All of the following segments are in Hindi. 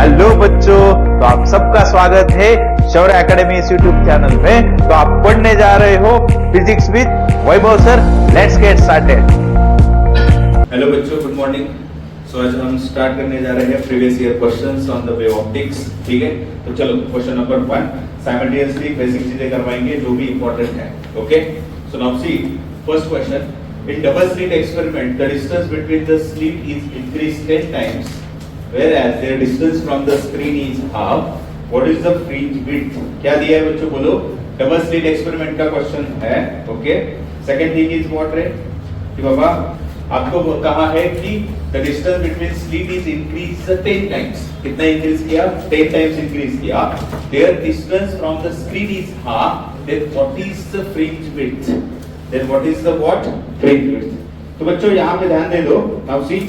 हेलो बच्चों, तो आप सबका स्वागत है शौर्य एकेडमी इस यूट्यूब चैनल में। तो आप पढ़ने जा रहे हो physics with Vaibhav sir. Let's get started. Hello बच्चों, गुड मॉर्निंग। सो आज हम स्टार्ट करने जा रहे हैं previous year questions on the wave optics. ठीक है, तो चलो क्वेश्चन नंबर 1 साइमल्टेनियसली बेसिक चीजें करवाएंगे जो भी इंपॉर्टेंट है। Okay, so now see first question. In double slit experiment, the distance between the slit is increased 10 times, whereas their distance from the screen is half. What is the fringe width? क्या दिया है बच्चों, बोलो। डबल स्लिट एक्सपेरिमेंट का क्वेश्चन है। Okay, second thing is what रे कि बाबा आपको कहा है कि the distance between slit is increased 10 times. कितना इंक्रीज किया? 10 टाइम्स इंक्रीज किया। Their distance from the screen is half. Then what is the fringe width? Then what is the what? Fringe width. तो बच्चों यहाँ पे ध्यान दे दो। Now see,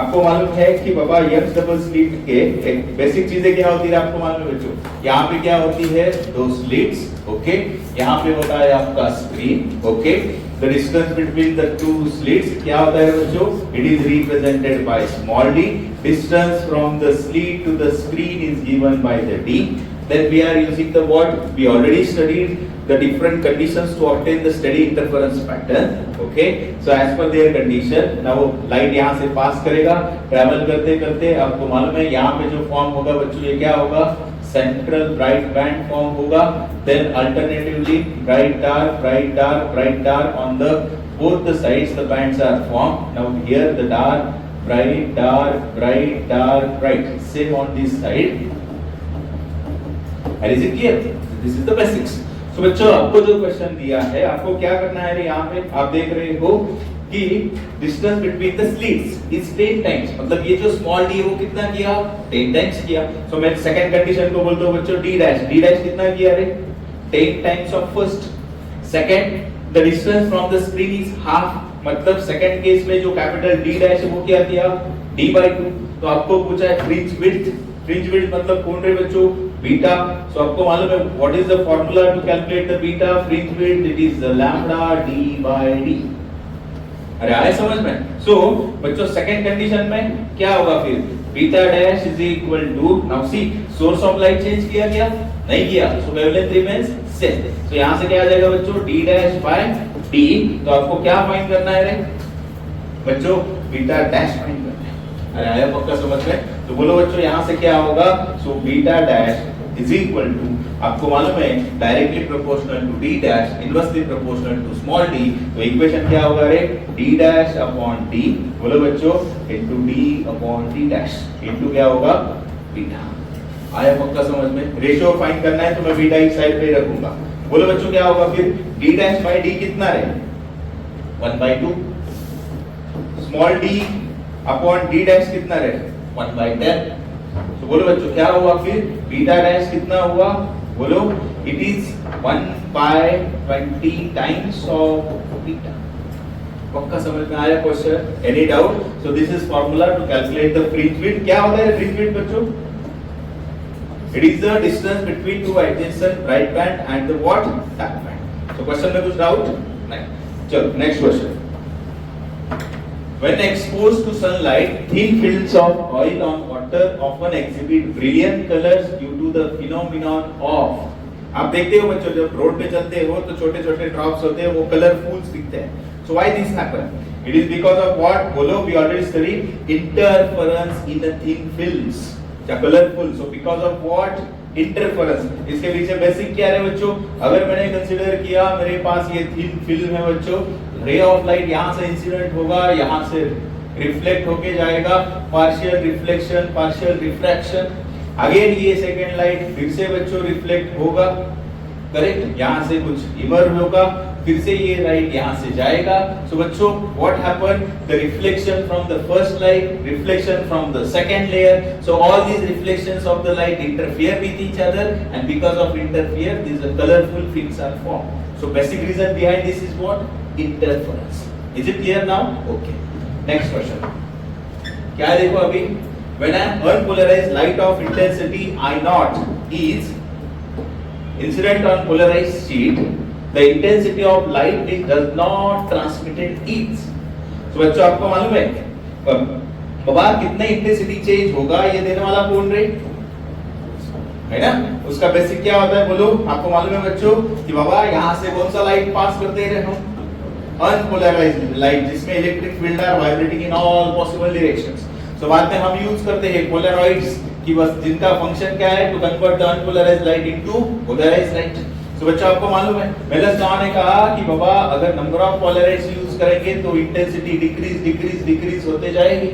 आपको मालूम है कि बाबा यंग डबल स्लिट के एक बेसिक चीजें क्या होती है आपको मालूम है बच्चों। यहाँ पे क्या होती है? दो स्लिट्स। ओके, यहाँ पे होता है आपका screen. Okay, the distance between the two slits क्या होता है बच्चों? It is represented by small d. Distance from the slit to the screen is given by the d. Then we are using the what? We already studied the different conditions to obtain the steady interference pattern. Okay, so as per their condition, now light यहाँ से पास करेगा, ट्रैवल करते करते आपको मालूम है यहाँ पे जो फॉर्म होगा बच्चों, ये क्या होगा? सेंट्रल ब्राइट बैंड फॉर्म होगा। Then alternatively bright dark on the both the sides the bands are formed. Now here the dark, bright, same on this side. And is it clear? This is the basics. So बच्चों आपको जो क्वेश्चन दिया है, आपको क्या करना है? यहाँ पे आप देख रहे हो कि distance between the slits is 10 times. मतलब ये जो स्मॉल डी है वो कितना किया? 10 टाइम्स किया। सो मैं सेकंड कंडीशन को बोलता हूँ बच्चों डी डैश कितना किया रे? 10 times of first. Second, the distance from the screen is half. मतलब सेकंड केस में जो कैपिटल डी डैश है वो क्या किया? d/2। तो आपको पूछा है फ्रिंज विड्थ मतलब कौन रे बच्चों? बीटा। सो आपको मालूम है what is the formula to calculate the beta fringe width? It is lambda d/d। अरे आए समझ में? सो बच्चों सेकंड कंडीशन में क्या होगा फिर? Beta dash is equal to, now see source of light change किया गया? नहीं किया। So wavelength remains same. So यहां से क्या आ जाएगा बच्चों? d dash by d। तो आपको क्या फाइंड करना है रे बच्चों? बीटा डैश फाइंड करना है। अरे आया पक्का समझ में? तो बोलो बच्चों यहाँ से क्या होगा? So beta dash is equal to, आपको मालूम है directly proportional to D dash, inversely proportional to small D. तो इक्वेशन क्या होगा रे? डी डैश अपॉन डी, बोलो बच्चों, into D upon D dash into क्या होगा? बीटा। आया पक्का समझ में? रेशियो फाइंड करना है तो मैं बीटा एक साइड पे ही रखूंगा। बोलो बच्चों क्या होगा फिर? डी डैश बाय डी कितना रे? 1/2। Small D upon D dash कितना रे? 1/10। तो बोलो बच्चों क्या हुआ फिर? बीटा डैश कितना हुआ? बोलो, it is 1/20 times of beta. पक्का समझ में आया question? Any doubt? So this is formula to calculate the fringe width. क्या होता है फ्रिंज विड्थ बच्चों? It is the distance between two adjacent bright band and the what? Dark band. So question में कुछ डाउट नहीं? चलो next question. When exposed to sunlight, thin films of oil on water often exhibit brilliant colors due to the phenomenon of। आप देखते हो बच्चों जब रोड पे चलते हो तो छोटे छोटे ड्रॉप्स होते हैं, वो कलरफुल्स दिखते हैं। So why this happen? It is because of what? बोलो, we already studied interference in the thin films। क्या colourful? So because of what? Interference. इसके पीछे बेसिक क्या है बच्चों? अगर मैंने कंसीडर किया मेरे पास ये थिन फिल्म है बच्चों, रे ऑफ लाइट यहाँ से इंसिडेंट होगा, यहाँ से रिफ्लेक्ट होके जाएगा, partial reflection, partial refraction, again ये सेकेंड लाइट फिर से बच्चों रिफ्लेक्ट होगा, करेक्ट? यहाँ से कुछ इमर्ज होगा, फिर से ये लाइट यहाँ से जाएगा। सो बच्चों what happen? The reflection from the first light, reflection from the second layer. So all these reflections of the light interfere with each other and because of interfere these colourful films are formed. So basic reason behind this is what? Interference. Is it clear now? Okay. Next question. क्या है देखो अभी? When an unpolarized light of intensity I0 is incident on polarized sheet, the intensity of light is does not transmitted is। तो बच्चों आपको मालूम है बाबा कितने इंटेंसिटी चेंज होगा? ये देने वाला कौन रे? है ना। उसका बेसिक क्या होता है बोलो, आपको मालूम है बच्चों कि बाबा यहाँ से कौन सा लाइट पास करते रहे हम, अनपोलराइज्ड लाइट, जिसमें electric field are vibrating in all possible directions. So बाद में हम यूज करते हैं पोलराइड्स की, बस जिनका फंक्शन क्या है, to convert the unpolarised light into polarised light. तो बच्चों आपको मालूम है मेलस लॉ ने कहा कि बाबा अगर नंबर ऑफ पोलराइड्स यूज करेंगे तो इंटेंसिटी डिक्रीज होते जाएगी।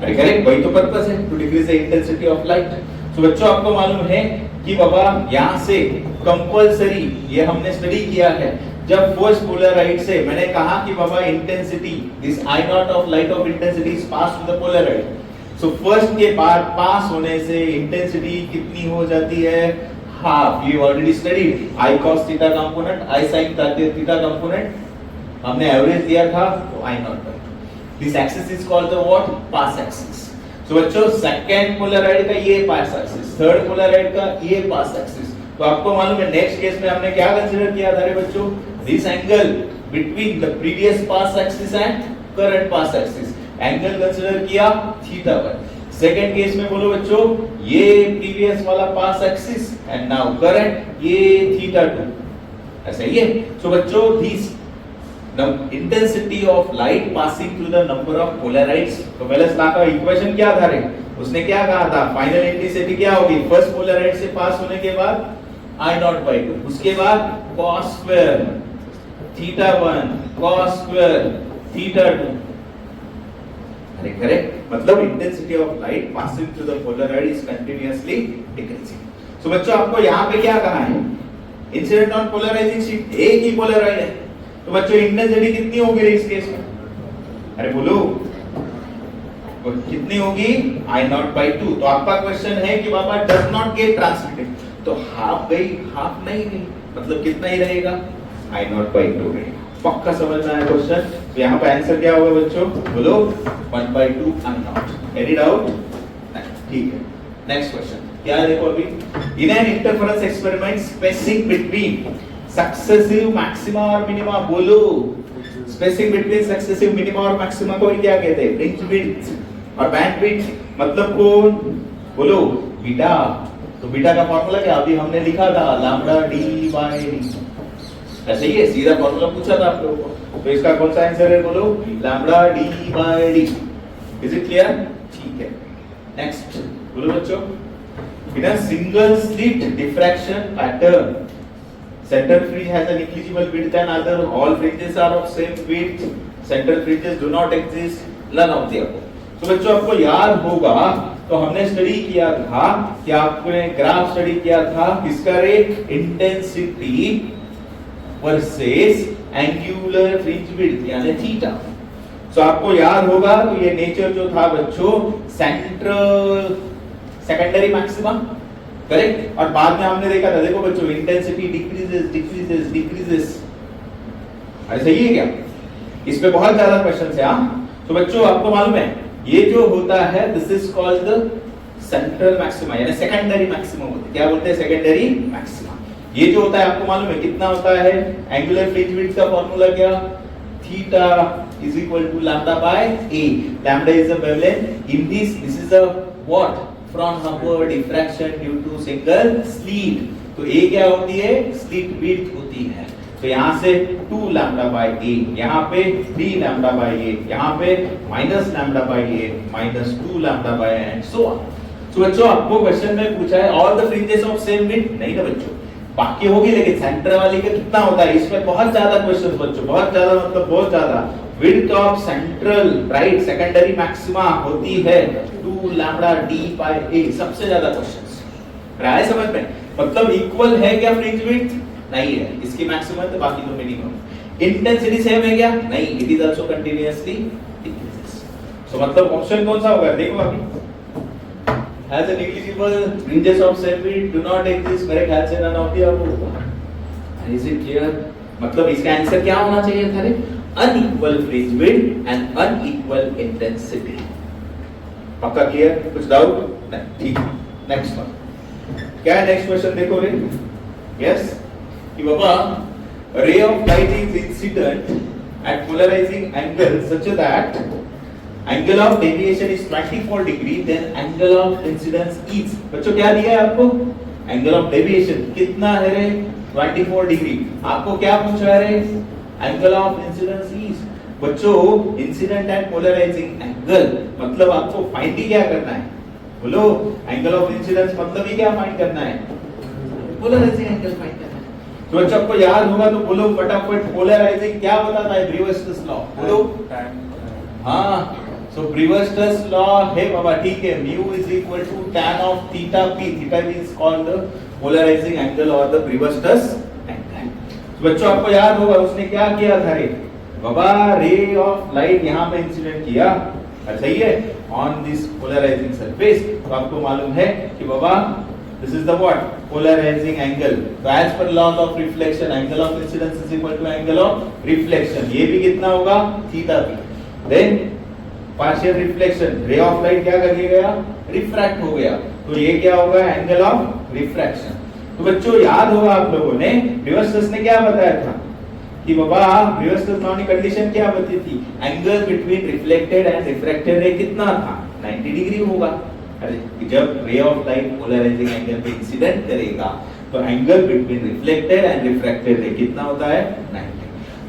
अरे करेक्ट, वही तो पर्पस है, to decrease the intensity of light. तो बच्चों आपको मालूम है कि बाबा यहाँ से कंपल्सरी, ये हमने स्टडी किया है, जब फर्स्ट पोलराइड से मैंने कहा कि बाबा intensity, this I naught of light of intensity is pass to the polaroid. So first के बाद पास होने से इंटेंसिटी कितनी हो जाती है, half. You already studied I cos theta component, I sin theta component, हमने एवरेज दिया था तो I naught by two. This axis is called the what, pass axis. So बच्चों सेकंड पोलराइड का ये पास एक्सिस, थर्ड पोलराइड का ये पास एक्सिस। तो आपको मालूम है नेक्स्ट केस में हमने क्या कंसीडर किया था रे बच्चों, this angle between the previous pass axis and current pass axis, angle consider किया थीटा पर। सेकंड केस में बोलो बच्चों, ये प्रीवियस वाला pass axis and now current, ये थीटा 2, ऐसा ही है। सो बच्चों this intensity of light passing through the number of polaroids. तो मेलस लॉ का इक्वेशन क्या था रे, उसने क्या कहा था, फाइनल इंटेंसिटी क्या होगी, फर्स्ट पोलराइड से पास होने के बाद I नॉट बाय 2, उसके बाद cos square theta 1 cos square theta 2। अरे करेक्ट, मतलब intensity of light passing through the polaroid is continuously decreasing. So बच्चों आपको यहाँ पे क्या कहा है, इंसिडेंट ऑन पोलराइजिंग शीट, एक ही पोलराइड है, तो बच्चों इंटेंसिटी कितनी होगी इस केस में, अरे बोलो कितनी होगी, I नॉट बाय 2। तो आपका क्वेश्चन है कि बाबा डज नॉट गेट ट्रांसमिटेड, तो हाफ गई, हाफ नहीं गई, मतलब कितना ही रहेगा, I नॉट बाय 2 रहेगा। पक्का समझ में आया क्वेश्चन। तो यहाँ पे आंसर क्या होगा बच्चों, बोलो 1/2 I नॉट। एनी डाउट, ठीक है। नेक्स्ट क्वेश्चन क्या है देखो, अभी in an interference experiment spacing between successive maxima और मिनिमा, बोलो स्पेसिंग बिटवीन सक्सेसिव मिनिमा और मैक्सिमा को क्या कहते हैं, फ्रिंज विड्थ और बैंड विड्थ, मतलब कौन, बोलो बीटा। तो बीटा का फार्मूला क्या, अभी हमने लिखा था लैम्डा डी बाय डी, ऐसे ही है, सीधा फार्मूला पूछा था आप लोगों को। तो इसका कौन सा आंसर है, बोलो lambda D by D. Is it clear, ठीक है। नेक्स्ट बोलो बच्चों, in a single slit diffraction pattern center fringe has a negligible width and other all fringes are of same width, central fringes do not exist, none of the above। तो बच्चों आपको याद होगा, तो हमने स्टडी किया था कि आपने ग्राफ स्टडी किया था किसका रे, intensity versus angular fringe width यानी थीटा। सो आपको याद होगा तो ये नेचर जो था बच्चों, सेंट्रल सेकेंडरी मैक्सिमा, करेक्ट। और बाद में हमने देखा था, देखो बच्चों इंटेंसिटी डिक्रीजेस, अरे सही है क्या, इस पे बहुत ज्यादा क्वेश्चंस है। हाँ तो बच्चों आपको मालूम है ये जो होता है this is called the central maxima यानी सेकेंडरी मैक्सिमा होता है। क्या बोलते हैं, सेकेंडरी मैक्सिमा। ये जो होता है आपको मालूम है कितना होता है, एंगुलर फ्रिंज विड्थ का फार्मूला क्या, theta is equal to lambda by A. Lambda is the wavelength in this is the what, Fraunhofer diffraction due to single slit। तो A क्या होती है, स्लिट विड्थ होती है। तो यहाँ से 2 लैम्डा बाय A, यहाँ पे 3 लैम्डा बाय A, यहाँ पे minus lambda by A, minus 2 lambda by and so on. तो बच्चों आपको क्वेश्चन में पूछा है all the fringes of same width, नहीं ना बच्चों, बाकी होगी, लेकिन सेंटर वाली का कितना होता है, इसमें बहुत ज्यादा क्वेश्चन बच्चों, बहुत ज्यादा मतलब बहुत ज्यादा। Width of central right secondary maxima होती है 2 लैम्डा डी बाय ए, सबसे ज्यादा क्वेश्चंस राय समझ में, मतलब इक्वल है क्या फ्रिंज विड्थ, नहीं है, इसकी मैक्सिमम है तो बाकी तो मिनिमम। इंटेंसिटी सेम है क्या, नहीं, it is also continuously decreases. So मतलब ऑप्शन कौन सा होगा, देखो अभी has a negligible fringes of same width do not exist, correct answer none of the above। is it clear, मतलब इसका आंसर क्या होना चाहिए था रे, unequal fringe width and unequal intensity। पक्का क्लियर, कुछ डाउट नहीं, ठीक है। नेक्स्ट वन क्या है, नेक्स्ट क्वेश्चन देखो रे, यस कि बाबा ray of light is incident at polarizing angle such that angle of deviation is 24 degree, then angle of incidence is, बच्चों क्या दिया है आपको, एंगल ऑफ डेविएशन कितना है रे 24 डिग्री। आपको क्या पूछा है रे एंगल ऑफ इंसिडेंस इज। बच्चों इंसिडेंट एंड पोलराइजिंग एंगल मतलब आपको फाइंड ही क्या करना है बोलो। एंगल ऑफ इंसिडेंस मतलब ही क्या फाइंड करना है पोलराइजिंग एंगल फाइंड करना है। तो बच्चों आपको याद होगा तो बोलो फटाफट पोलराइजिंग क्या बताता है ब्रीवस्टर्स लॉ बोलो। हाँ सो ब्रीवस्टर्स लॉ है बाबा ठीक है mu is equal to tan of theta p। Theta p is called the polarising angle और द ब्रीवस्टर्स एंगल। तो बच्चों आपको याद होगा उसने क्या किया था रे बाबा रे ऑफ लाइट यहां पे इंसिडेंट किया सही है ऑन दिस पोलराइजिंग सरफेस। तो आपको मालूम है कि बाबा this is the what polarizing angle. तो as per law of reflection angle of incidence is equal to angle of reflection. ये भी कितना होगा theta p। Then partial reflection ray of light क्या कर गया रिफ्रैक्ट हो गया तो ये क्या होगा एंगल ऑफ रिफ्रैक्शन। तो बच्चों याद होगा आप लोगों ने ब्रीवस्टर्स ने क्या बताया था कि बाबा ब्रीवस्टर्स लॉ की कंडीशन क्या बताई थी angle between reflected and refracted ray कितना था 90 डिग्री होगा। अरे जब ray of light polarising angle पे इंसिडेंट करेगा तो angle between reflected and refracted ray कितना होता है 90।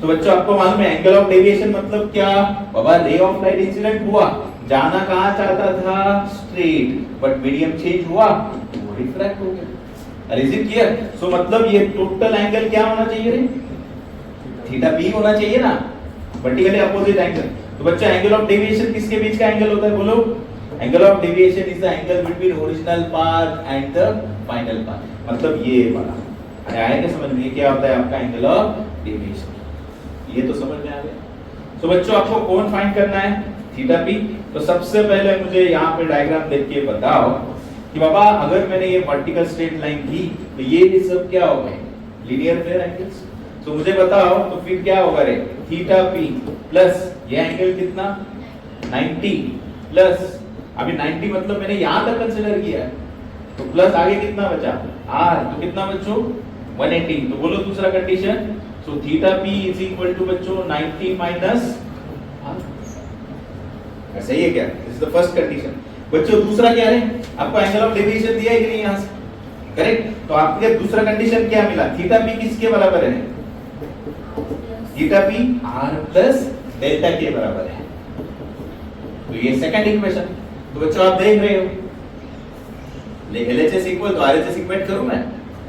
तो बच्चों आपको मालूम है एंगल ऑफ डेविएशन मतलब क्या बाबा रे ऑफ लाइट इंसिडेंट हुआ जाना कहां चाहता था स्ट्रेट बट मीडियम चेंज हुआ वो रिफ्रैक्ट हो गया। Is it clear. सो मतलब ये टोटल एंगल क्या होना चाहिए रे थीटा p होना चाहिए ना वर्टिकली अपोजिट एंगल। तो बच्चा एंगल ऑफ डेविएशन किसके बीच का एंगल होता है बोलो। Angle of deviation is the angle between original path and the final path मतलब ये वाला। अरे आया क्या समझ में क्या होता है आपका एंगल ऑफ डेविएशन ये तो समझ में आ गया। तो बच्चों आपको कौन फाइंड करना है थीटा p। तो सबसे पहले मुझे यहाँ पे डायग्राम देख के बताओ कि बाबा अगर मैंने ये वर्टिकल स्ट्रेट लाइन की तो ये सब क्या हो गए लीनियर फेयर एंगल्स। तो मुझे बताओ तो फिर क्या होगा रे थीटा p प्लस ये एंगल कितना 90 प्लस अभी 90 मतलब मैंने यहां तक कंसीडर किया तो प्लस आगे कितना बचा r तो कितना बच्चों 180। तो बोलो दूसरा condition. So theta p is equal to बच्चों 90 माइनस ऐसा ही है क्या this is the first condition. बच्चों दूसरा क्या है आपको एंगल ऑफ डेविएशन दिया है कि नहीं यहां से करेक्ट। तो आपके दूसरा कंडीशन क्या मिला थीटा p किसके बराबर है theta p r plus delta के बराबर है। तो ये सेकंड इक्वेशन। तो बच्चों आप देख रहे हो LHS इक्वल तो RHS इक्वेट करूं मैं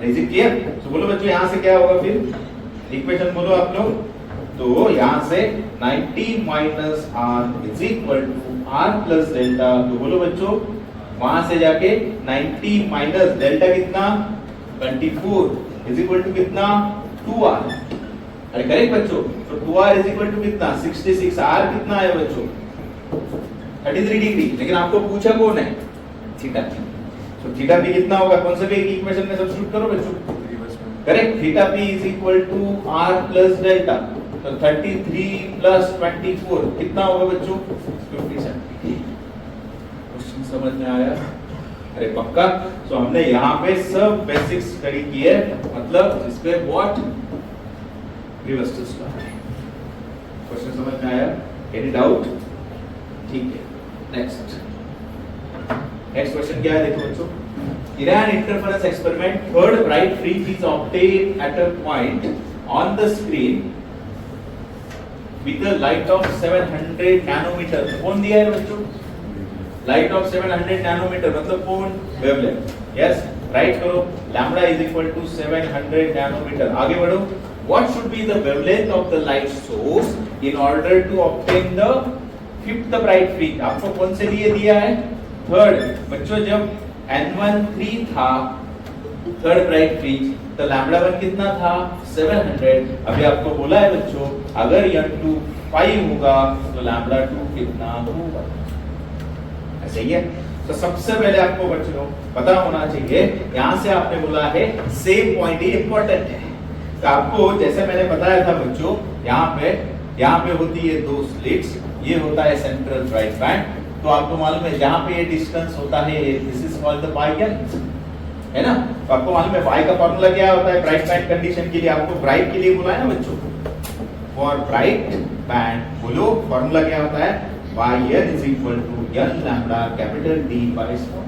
इज इट क्लियर। तो बोलो बच्चों यहां से क्या होगा फिर इक्वेशन बोलो आप लोग। तो यहां से 90 minus r is equal to r plus delta. तो बोलो बच्चों वहां से जाके 90 माइनस डेल्टा कितना 24 इज इक्वल टू कितना 2r। अरे करेक्ट बच्चों। तो 2r इज इक्वल टू कितना 66 r कितना है बच्चों 33 डिग्री। लेकिन आपको पूछा कौन है थीटा p। तो थीटा p कितना होगा कौन से भी एक इक्वेशन में सब्स्टिट्यूट करो बच्चों correct. Theta p is equal to r plus delta. तो 33 प्लस 24 कितना होगा बच्चों 57। क्वेश्चन समझ में आया अरे पक्का। तो हमने यहाँ पे सब बेसिक्स स्टडी की है मतलब इस पे व्हाट ब्रीवस्टर्स लॉ। क्वेश्चन समझ में आया एनी डाउट ठीक है। नेक्स्ट क्वेश्चन क्या है देखो बच्चों। Iran interference experiment third bright fringe is obtained at a point on the screen with a light of 700 nanometer। कौन दिया है बच्चों लाइट ऑफ 700 नैनोमीटर मतलब कौन वेवलेंथ। यस राइट करो lambda is equal to 700 nanometre. आगे बढ़ो what should be the wavelength of the light source in order to obtain the fifth bright fringe. आपको कौन से लिए दिया है थर्ड। बच्चों जब n1 3 था थर्ड ब्राइट फ्रिंज तो लैम्बडा 1 कितना था 700। अभी आपको बोला है बच्चों अगर n2 5 होगा तो लैम्बडा 2 कितना होगा ऐसे ही है। तो सबसे पहले आपको बच्चों पता होना चाहिए यहां से आपने बोला है सेम पॉइंट ही इंपॉर्टेंट है। तो आपको जैसे मैंने बताया था बच्चों यहाँ पे होती है दो स्लिट्स ये होता है सेंट्रल ब्राइट बैंड। तो आपको मालूम है जहां पे ये डिस्टेंस होता है दिस इज कॉल्ड द पाई है ना। तो आपको मालूम है पाई का फॉर्मूला क्या होता है ब्राइट बैंड कंडीशन के लिए। आपको ब्राइट के लिए बोला है ना बच्चों फॉर ब्राइट बैंड बोलो फॉर्मूला क्या होता है y n is equal to n lambda capital D by small।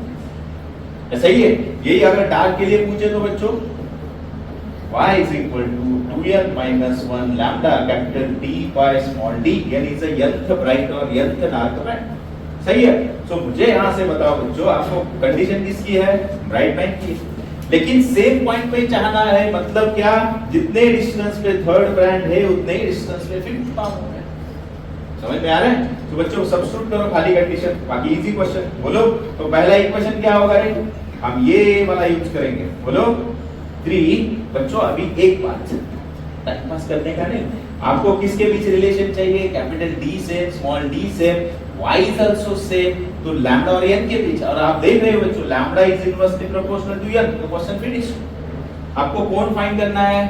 सही है। यही अगर डार्क के लिए पूछे तो बच्चों y is equal to 2n minus 1 lambda capital D by small d, यानी is a nth bright और nth dark band। सही है। सो मुझे यहाँ से बताओ बच्चों, आपको कंडीशन किसकी है? ब्राइट बैंड की। लेकिन सेम पॉइंट पे चाहना है, मतलब क्या? जितने डिस्टेंस पे थर्ड बैंड है उतने ही डिस्टेंस पे फिफ्थ पाम है। समझ में आ रहा है? तो बच्चों सब्स्टिट्यूट करो खाली कंडीशन, बाकी इजी क्वेश्चन। बोलो तो पहला इक्वेशन क्या होगा रे? हम ये वाला यूज करेंगे। बोलो 3। बच्चों अभी एक बात, टाइम पास करने का नहीं, आपको किसके बीच रिलेशन चाहिए? कैपिटल डी से स्मॉल डी से, y इज आल्सो सेम, तो लैम्डा और n के बीच। और आप देख रहे हो बच्चों lambda is inversely proportional to n, तो क्वेश्चन फिनिश। आपको कौन फाइंड करना है?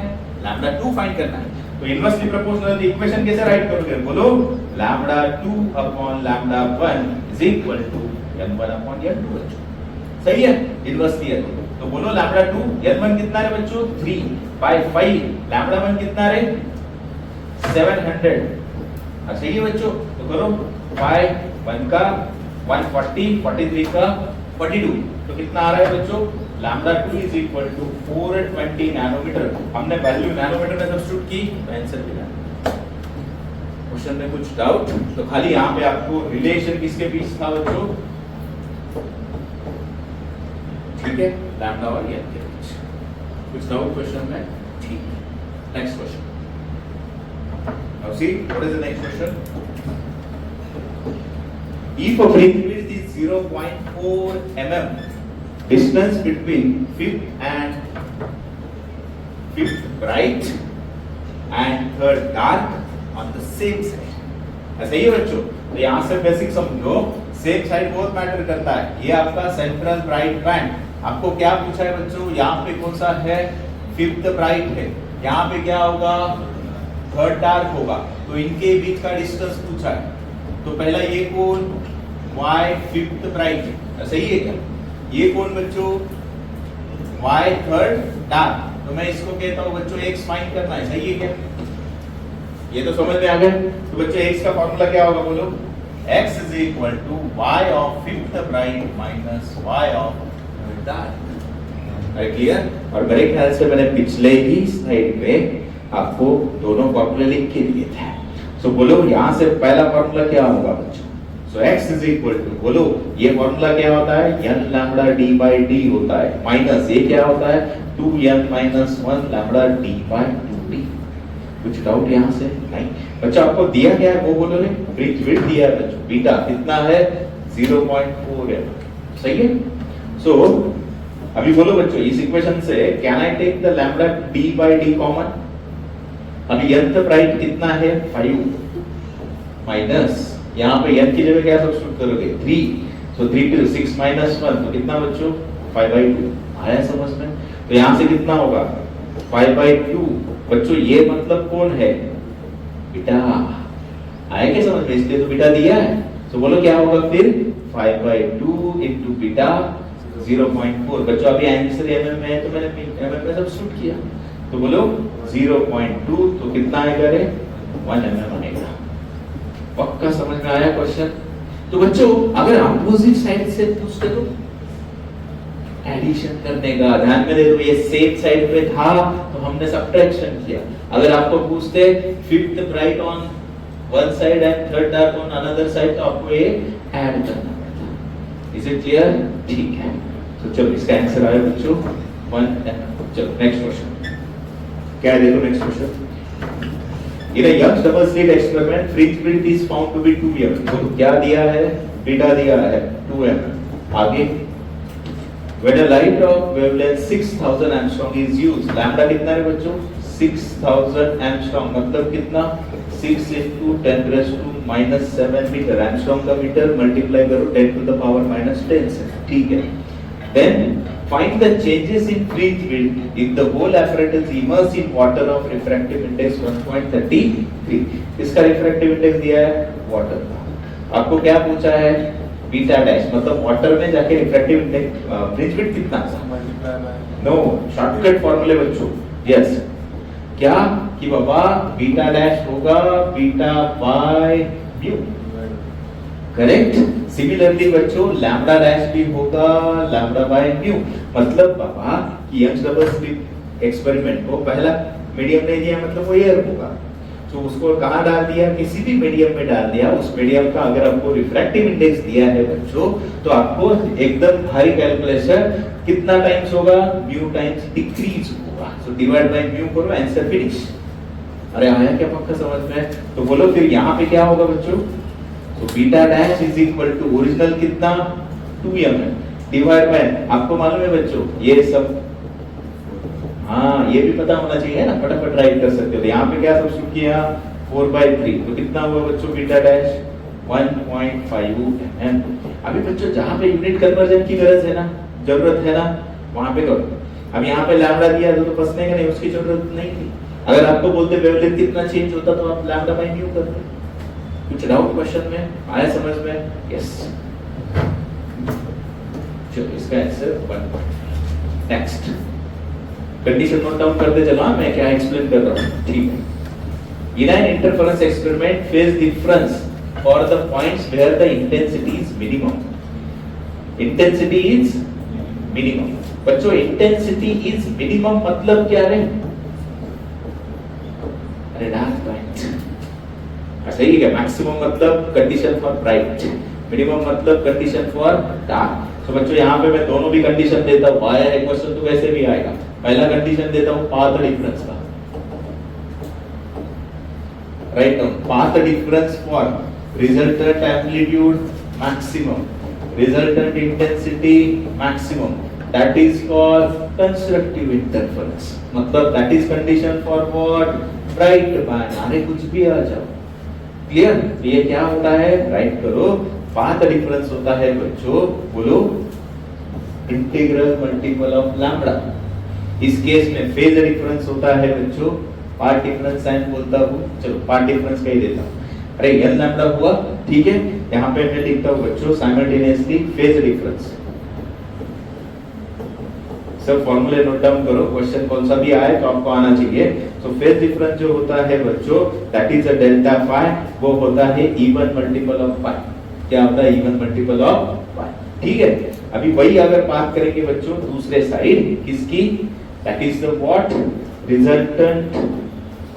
लैम्डा 2 फाइंड करना है। तो इनवर्सली प्रोपोर्शनल इक्वेशन कैसे राइट करोगे? बोलो lambda 2 upon lambda 1 is equal to n1 upon n2। सही है, इनवर्सली है तो बोलो लैम्डा 2 n1 कितना है बच्चों? 3 बाय 5, लैम्डा 1 कितना है? 700। अच्छा ये बच्चों तो करो 5 1 का 140, 43 का 42, तो कितना आ रहा है बच्चों? Lambda 2 is equal to 420 nanometre. हमने वैल्यू नैनोमीटर में सब्स्टिट्यूट की तो आंसर मिला। क्वेश्चन में कुछ डाउट? तो खाली यहाँ पे आपको रिलेशन किसके बीच था बच्चों? ठीक है, लैम्डा और n के बीच। कुछ डाउट क्वेश्चन में? ठीक है। Next question. Now see what is the next question? If a fringe width is 0.4 mm, distance between fifth bright and third dark on the same side। ऐसा ही है बच्चों। तो यहाँ से बेसिक समझो, सेम साइड बहुत मैटर करता है। ये आपका सेंट्रल ब्राइट बैंड, आपको क्या पूछा है बच्चों? यहाँ पे कौन सा है? फिफ्थ ब्राइट है। यहाँ पे क्या होगा? थर्ड डार्क होगा। तो इनके बीच का डिस्टेंस पूछा है। तो पहला ये कौन? y फिफ्थ ब्राइट, सही है क्या? ये कौन बच्चों? y third dark. तो मैं इसको कहता हूँ बच्चों x फाइंड करना है, सही है क्या? ये तो समझ में आ गया। तो बच्चों x का फॉर्मूला क्या होगा? बोलो x is equal to y of fifth bright minus y of third dark। Clear? और मेरे ख्याल से मैंने पिछले ही स्लाइड में आपको दोनों फॉर्मूले लिख के दिए थे। सो बोलो यहाँ से पहला फॉर्मूला क्या होगा बच्चों? सो x is equal to, बोलो ये फॉर्मूला क्या होता है? n lambda d by d होता है, माइनस ये क्या होता है? 2n minus 1 lambda d by 2d। कुछ डाउट यहाँ से? नहीं बच्चा, आपको दिया क्या है वो बोलो रे? फ्रिंज विड्थ दिया है बच्चों, बीटा कितना है? 0.4 है। सही है। सो अभी बोलो बच्चों इस इक्वेशन से can I take the lambda d by d कॉमन? अभी nth ब्राइट कितना है? 5 माइनस यहाँ पे n की जगह क्या सब्स्टिट्यूट करोगे? 3। सो 3 to 6 minus 1 तो कितना बच्चों? 5/2। आया समझ में? तो यहाँ से कितना होगा? 5/2। बच्चों ये मतलब कौन है? बीटा। आया क्या समझ में? इसलिए तो बीटा दिया है। तो बोलो क्या होगा फिर? 5/2 into बीटा 0.4। बच्चों अभी आंसर mm में है तो मैंने mm में सब्स्टिट्यूट किया। तो बोलो 0.2 तो कितना आएगा रे? 1 mm आएगा। पक्का समझ में आया क्वेश्चन? तो बच्चों अगर अपोजिट साइड से पूछते तो एडिशन करने का ध्यान में दे दो। ये सेम साइड पे था तो हमने सब्ट्रैक्शन किया। अगर आपको पूछते fifth bright on one side and third dark on another side तो आपको ये ऐड करना पड़ता। Is it clear? ठीक है। तो चलो इसका आंसर आया बच्चों 1। चलो नेक्स्ट क्वेश्चन क्या है? देखो next question. In a Young's double slit experiment, fringe width is found to be 2 mm। तो क्या दिया है? बीटा दिया है 2 mm। आगे when a light of wavelength 6000 angstrom is used, lambda कितना है बच्चों? 6000 angstrom, मतलब कितना? 6 into 10⁻⁻7 मीटर। एंगस्ट्रॉम का मीटर मल्टीप्लाई करो 10 to the power -10 से। ठीक है। Then find the changes in fringe width if the whole apparatus immersed in water of refractive index 1.33। इसका refractive index दिया है वाटर का। आपको क्या पूछा है? बीटा डैश, मतलब वाटर में जाके refractive index fringe width कितना? नो शॉर्टकट फॉर्मूले बच्चों। यस क्या कि बाबा बीटा डैश होगा beta by mu. Correct? Similarly बच्चों लैम्बडा डैश भी होगा लैम्बडा बाय म्यू। मतलब पापा कि यंग्स डबल स्लिट एक्सपेरिमेंट को पहला मीडियम नहीं दिया मतलब वो एयर होगा, तो उसको कहाँ डाल दिया, किसी भी मीडियम में डाल दिया। उस मीडियम का अगर आपको रिफ्रैक्टिव इंडेक्स दिया है बच्चों, तो आपको एकदम भारी कैलकुलेशन कितना टाइम्स होगा, म्यू टाइम्स डिक्रीज होगा। सो डिवाइड बाय म्यू करो, आंसर फिनिश। अरे आया क्या पक्का समझ में? तो बोलो फिर यहाँ पे क्या होगा बच्चों? तो beta dash is equal to original कितना 2m है डिवाइड बाय, आपको मालूम है बच्चों ये सब, हाँ ये भी पता होना चाहिए ना, फटाफट राइट कर सकते हो। यहाँ पे क्या सब्स्टिट्यूट किया 4/3, तो कितना हुआ बच्चों बीटा डैश 1.5 mm। अभी बच्चों जहाँ पे यूनिट कन्वर्जन की गरज है ना, जरूरत है ना, वहां पे करो। अब यहाँ पे लैम्बडा दिया तो फंसने का नहीं, उसकी जरूरत नहीं थी। अगर आपको बोलते वेवलेंथ कितना चेंज होता तो आप लैम्बडा बाय म्यू करते। कुछ डाउट क्वेश्चन में आया समझ में? यस, चलो इसका answer 1। Next condition note down करते चलो, मैं क्या एक्सप्लेन कर रहा हूँ, ठीक है। In an interference experiment, phase difference for the points where the intensity is minimum. Intensity is minimum. बच्चों intensity is minimum मतलब क्या है? अरे डार्क पॉइंट। अच्छा ये क्या? मैक्सिमम मतलब कंडीशन फॉर ब्राइट, मिनिमम मतलब कंडीशन फॉर डार्क। तो बच्चों यहाँ पे मैं दोनों भी कंडीशन देता हूँ, आया है क्वेश्चन तो वैसे भी आएगा। पहला कंडीशन देता हूँ पाथ डिफरेंस का, write down path difference for resultant amplitude maximum, resultant intensity maximum, that is called constructive interference. मतलब that is condition for what? Bright band. अरे कुछ भी आ जाओ, क्लियर? ये क्या होता है, राइट करो। पाथ डिफरेंस होता है बच्चों, बोलो इंटीग्रल मल्टीपल ऑफ लैम्बडा। इस केस में फेज डिफरेंस होता है बच्चों, पार्ट डिफरेंस साइन बोलता हूँ, चलो पार्ट डिफरेंस का ही देता हूँ। अरे n लैम्बडा हुआ, ठीक है। यहाँ पे मैं लिखता हूँ बच्चों साइमल्टेनियसली फेज डिफरेंस। सब फॉर्मूले नोट डाउन करो, क्वेश्चन कौन सा भी आए तो आपको आना चाहिए। तो फेज डिफरेंस जो होता है बच्चों, that is a delta phi, वो होता है इवन मल्टीपल ऑफ पाई। क्या होता है? इवन मल्टीपल ऑफ पाई, ठीक है। अभी वही अगर बात करेंगे बच्चों दूसरे साइड किसकी, that is the what? Resultant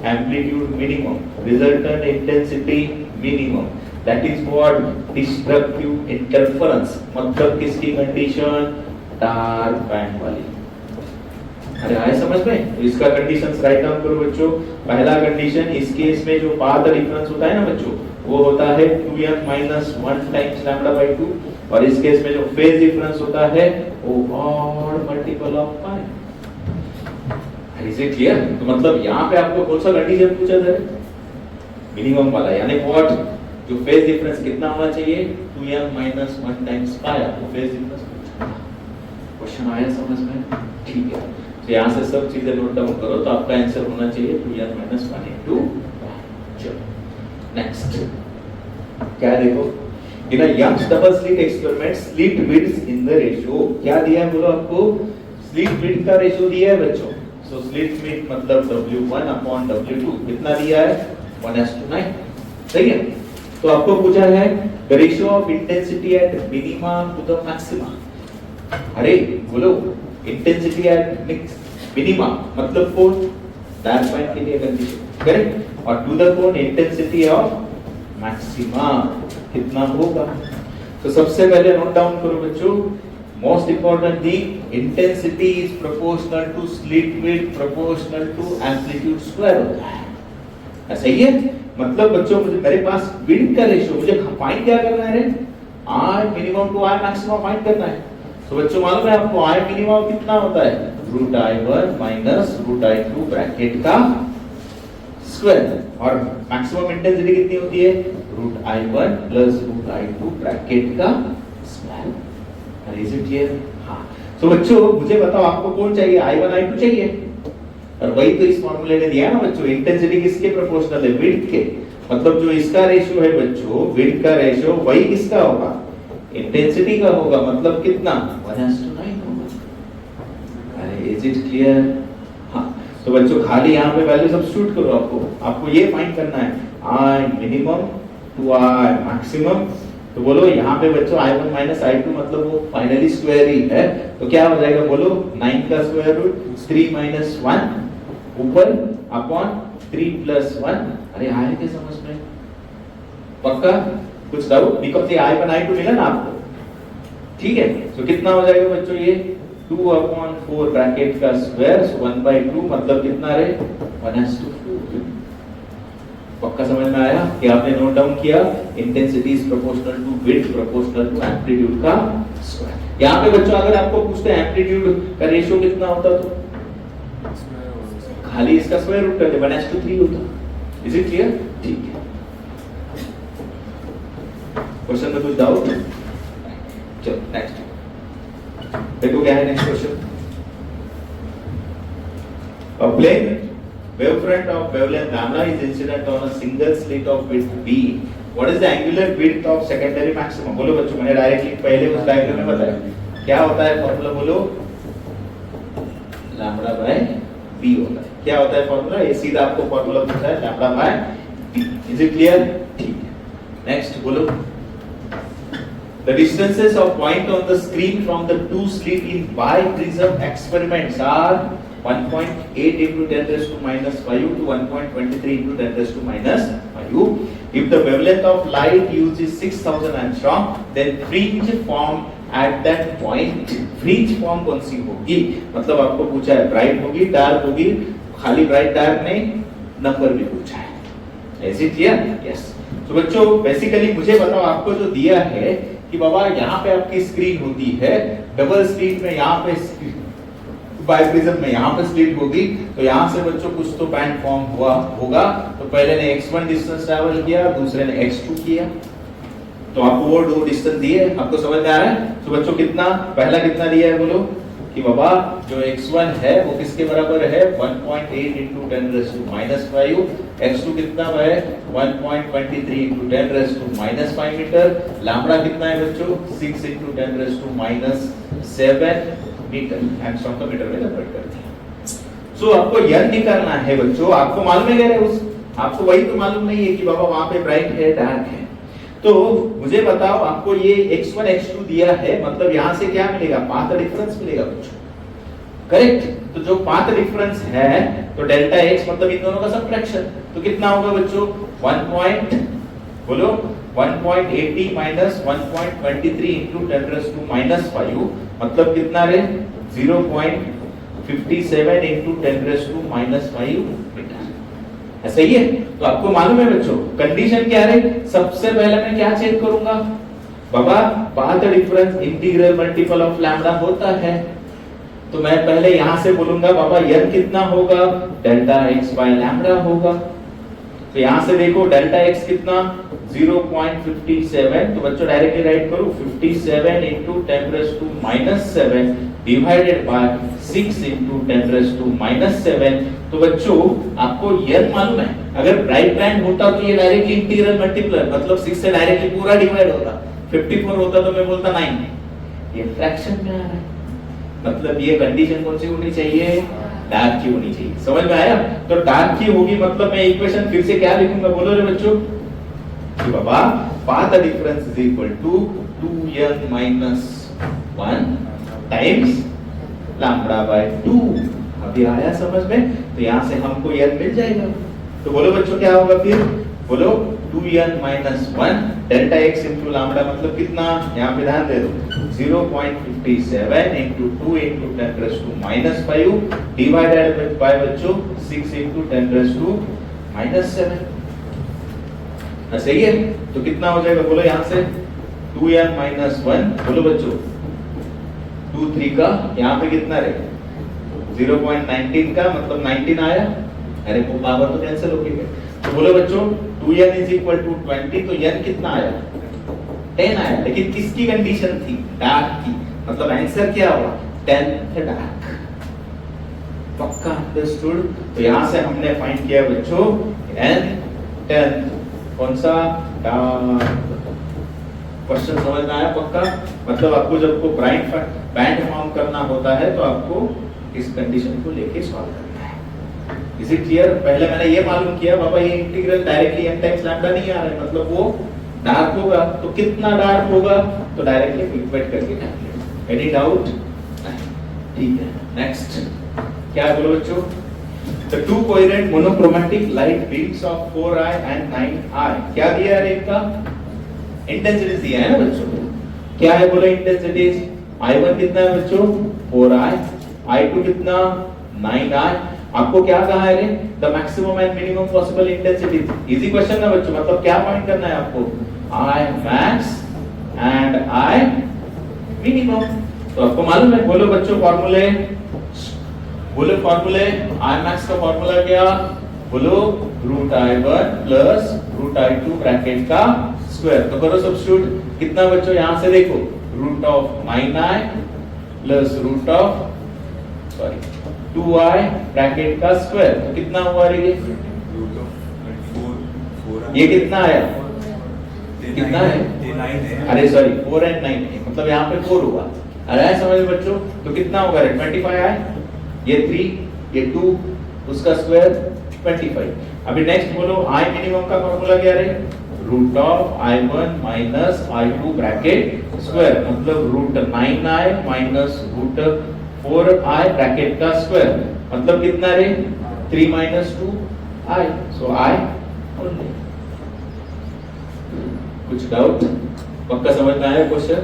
amplitude minimum, resultant intensity minimum, that is what? Destructive interference. मतलब किसकी कंडीशन? डार्क बैंड वाली। अरे आए समझ में? तो इसका कंडीशंस राइट डाउन करो बच्चों। पहला कंडीशन, इस केस में जो पाथ डिफरेंस होता है ना बच्चों, वो होता है 2m minus 1 times lambda by 2, और इस केस में जो फेज डिफरेंस होता है वो odd multiple of pi. Is it clear? तो मतलब यहाँ पे आपको कौन सा कंडीशन पूछा था? मिनिमम वाला, यानी व्हाट? जो फेज डिफरेंस कितना होना चाहिए? 2m minus 1 times पाई। आपको फेज डिफरेंस क्वेश्चन आया समझ में? ठीक है। तो यहाँ से सब चीजें नोट डाउन करो, तो आपका आंसर होना चाहिए 2m minus 1 into। चलो नेक्स्ट क्या देखो, in a Young's double slit experiment slit width in the ratio, क्या दिया है बोलो आपको? स्लिट विड्थ का रेशियो दिया है बच्चों। सो स्लिट विड्थ मतलब W1 upon W2 कितना दिया है? 1:9, सही है। तो आपको पूछा है the ratio of intensity at minima to the maxima. अरे बोलो इंटेंसिटी एट मिनिमा मतलब कौन? डार्क पॉइंट के लिए कंडीशन, करेक्ट। और टू द कौन? इंटेंसिटी ऑफ मैक्सिमा कितना होगा? तो सबसे पहले नोट डाउन करो बच्चों, most important thing, intensity is proportional to slit width proportional to amplitude square होता है, सही है। मतलब बच्चों मुझे मेरे पास विड्थ का रेशियो, मुझे फाइंड क्या करना है? I minimum to I maximum find करना है। तो बच्चों मालूम है आपको आई मिनिमम कितना होता है? √I1 माइनस √I2 ब्रैकेट का स्क्वायर, और मैक्सिमम इंटेंसिटी कितनी होती है? √I1 प्लस √I2 ब्रैकेट का स्क्वायर। Is it clear? हाँ। तो बच्चों मुझे बताओ आपको कौन चाहिए? I1 I2 चाहिए, और वही तो इस फॉर्मूले ने दिया ना बच्चों। इंटेंसिटी किसके प्रोपोर्शनल है? विड्थ के। मतलब जो इसका रेशियो है बच्चों, विड्थ का रेशियो, वही किसका होगा? इंटेंसिटी का होगा। मतलब कितना? 1:9 होगा। अरे इज इट क्लियर? हाँ। तो बच्चों खाली यहाँ पे वैल्यू सब्स्टिट्यूट करो। आपको ये फाइंड करना है I minimum to I maximum तो बोलो यहाँ पे बच्चों I1 माइनस I2 मतलब वो फाइनली स्क्वायर ही है, तो क्या हो जाएगा बोलो 9 का स्क्वायर रूट 3 माइनस 1 ऊपर अपॉन 3 प्लस 1। अरे आए क्या समझ में? पक्का? कुछ डाउट? बिकॉज ये I1 I2 मिला ना आपको, ठीक है? तो कितना हो जाएगा बच्चों ये 2/4 ब्रैकेट का स्क्वायर, सो 1/2 मतलब कितना रहे 1:4। पक्का समझ में आया कि आपने नोट डाउन किया intensity is proportional to width proportional to amplitude का स्क्वायर। यहाँ पे बच्चों अगर आपको पूछते हैं एम्पलीट्यूड का रेशियो कितना होता तो खाली इसका स्क्वायर रूट करते 1:3 होता। Is it clear? ठीक है। क्वेश्चन में कुछ डाउट? चलो नेक्स्ट देखो क्या है next question. A plane wavefront of wavelength lambda is incident on a single slit of width b. What is the angular width of secondary maximum? बोलो बच्चों, मैंने डायरेक्टली पहले उस डायग्राम में बताया क्या होता है फॉर्मूला, बोलो लैम्बडा बाय बी होता है। क्या होता है फॉर्मूला? ये सीधा आपको फॉर्मूला पूछा है lambda by B. Is it clear? ठीक है। नेक्स्ट बोलो the distances of point on the screen from the two slit in biprism experiments are 1.8 into 10 raised to minus 5 to 1.23 into 10 raised to minus 5. If the wavelength of light used is 6000 angstrom, then fringe form at that point, fringe form कौन सी होगी? मतलब आपको पूछा है ब्राइट होगी डार्क होगी, खाली ब्राइट डार्क नहीं, नंबर भी पूछा है। Is it clear? Yes. तो बच्चों बेसिकली मुझे बताओ आपको जो दिया है कि बाबा यहाँ पे आपकी स्क्रीन होती है डबल स्लिट में, यहाँ पे बाइप्रिज्म में यहाँ पे स्लिट होगी, तो यहाँ से बच्चों कुछ तो बैंड फॉर्म हुआ होगा। तो पहले ने x1 डिस्टेंस ट्रैवल किया, दूसरे ने x2 किया, तो आपको वो दो डिस्टेंस दिए, आपको समझ में आ रहा है? तो बच्चों कितना पहला कितना दिया है बोलो कि बाबा जो x1 है वो किसके बराबर है 1.8 into 10 raised to minus 5, x2 कितना है 1.23 into 10 raised to minus 5 metre, lambda कितना है बच्चों 6 into 10 raised to minus 7 metre, angstrom का मीटर में कन्वर्ट करते हैं। सो आपको यह निकालना है बच्चों, आपको मालूम है क्या उस, आपको वही तो मालूम नहीं है कि बाबा वहां पे ब्राइट है डार्क है। तो मुझे बताओ आपको ये x1 x2 दिया है, मतलब यहां से क्या मिलेगा पाथ डिफरेंस मिलेगा बच्चों, करेक्ट? तो जो पाथ डिफरेंस है तो डेल्टा x मतलब इन दोनों का सबट्रैक्शन, तो कितना होगा बच्चों 1.80 minus 1.23 into 10 raised to minus 5 मतलब कितना रे 0.57 into 10 raised to minus 5 metre. ऐसा ही है? तो आपको मालूम है बच्चों कंडीशन क्या है? सबसे पहले मैं क्या चेक करूंगा बाबा, path difference integral multiple of lambda होता है, तो मैं पहले यहां से बोलूंगा बाबा n कितना होगा डेल्टा x बाय लैम्बडा होगा। तो यहां से देखो डेल्टा x कितना 0.57, तो बच्चों डायरेक्टली राइट करो 57 into 10 raised to minus 7 divided by 6 into 10 raised to minus 7। तो बच्चों आपको यह मालूम है अगर ब्राइट बैंड होता तो ये डायरेक्टली इंटीग्रल मल्टीप्लाई मतलब 6 से डायरेक्टली पूरा डिवाइड होता, 54 होता तो मैं बोलता 9, ये फ्रैक्शन में आ रहा है, मतलब ये कंडीशन कौन सी होनी चाहिए डार्क की होनी चाहिए। समझ में आया? तो डार्क की होगी मतलब मैं इक्वेशन फिर से क्या लिखूंगा बोलो रे बच्चों कि बाबा path difference is equal to 2n minus 1 times lambda by 2। अभी आया समझ में? तो यहां से हमको n मिल जाएगा, तो बोलो बच्चों क्या होगा फिर बोलो 2n minus 1 delta x into lambda मतलब कितना, यहाँ पे ध्यान दे दो 0.57 into 2 into 10 raised to minus 5 divided by बच्चों 6 into 10 raised to minus 7। सही है? तो कितना हो जाएगा बोलो यहाँ से 2n minus 1 बोलो बच्चों 2 3 का यहाँ पे कितना रहेगा 0.19 का मतलब 19 आया, अरे वो पावर तो कैंसिल हो गई। तो बोलो बच्चों 2n is equal to 20, तो n कितना आया 10 आया, लेकिन किसकी कंडीशन थी डार्क की, मतलब आंसर क्या हुआ 10 थे डार्क। पक्का अंडरस्टूड? तो यहां से हमने फाइंड किया बच्चों n 10 कौन सा डार्क। क्वेश्चन समझ में आया? पक्का मतलब आपको जब को ब्राइट बैंड फॉर्म करना होता है तो आपको इस कंडीशन को लेके सॉल्व करना है। Is it clear? पहले मैंने ये मालूम किया बाबा ये integral directly n times lambda नहीं आ रहा है, मतलब वो डार्क होगा तो कितना डार्क होगा, तो डायरेक्टली इक्वेट करके निकालिए। Any doubt? ठीक है, नेक्स्ट क्या बोलो बच्चों? The two coherent monochromatic light beams of 4i and 9i, क्या दिया है इनका? इंटेंसिटी दिया है ना बच्चों। क्या है बोलो इंटेंसिटीज? I1 कितना है बच्चों? 4i, I2 कितना? 9i। आपको क्या कहा है रे? The maximum and minimum possible intensity. Easy question ना बच्चों, मतलब क्या फाइंड करना है आपको? I max and I minimum। तो आपको मालूम है, बोलो बच्चों फॉर्मूले, बोलो फॉर्मूले। I max का फॉर्मूला क्या? बोलो root I1 plus root I2 bracket का स्क्वायर। तो करो सब्स्टिट्यूट। कितना बच्चों? यहां से देखो, root of 9i plus root of 2i bracket का स्क्वायर। तो कितना हुआ रे? ये कितना आया? कितना है? अरे सॉरी 4 and 9 है, मतलब यहाँ पे 4 हुआ। अरे समझ बच्चों, तो कितना होगा रे? 25 आए, ये 3, ये 2, उसका स्क्वायर 25। अभी नेक्स्ट बोलो I मिनिमम का फॉर्मूला क्या रे? Root of I1 minus I2 bracket square, मतलब root 9i minus root 4i bracket का स्क्वायर, मतलब कितना रे? 3 minus 2i, so I only. कुछ डाउट? पक्का समझ में आया क्वेश्चन?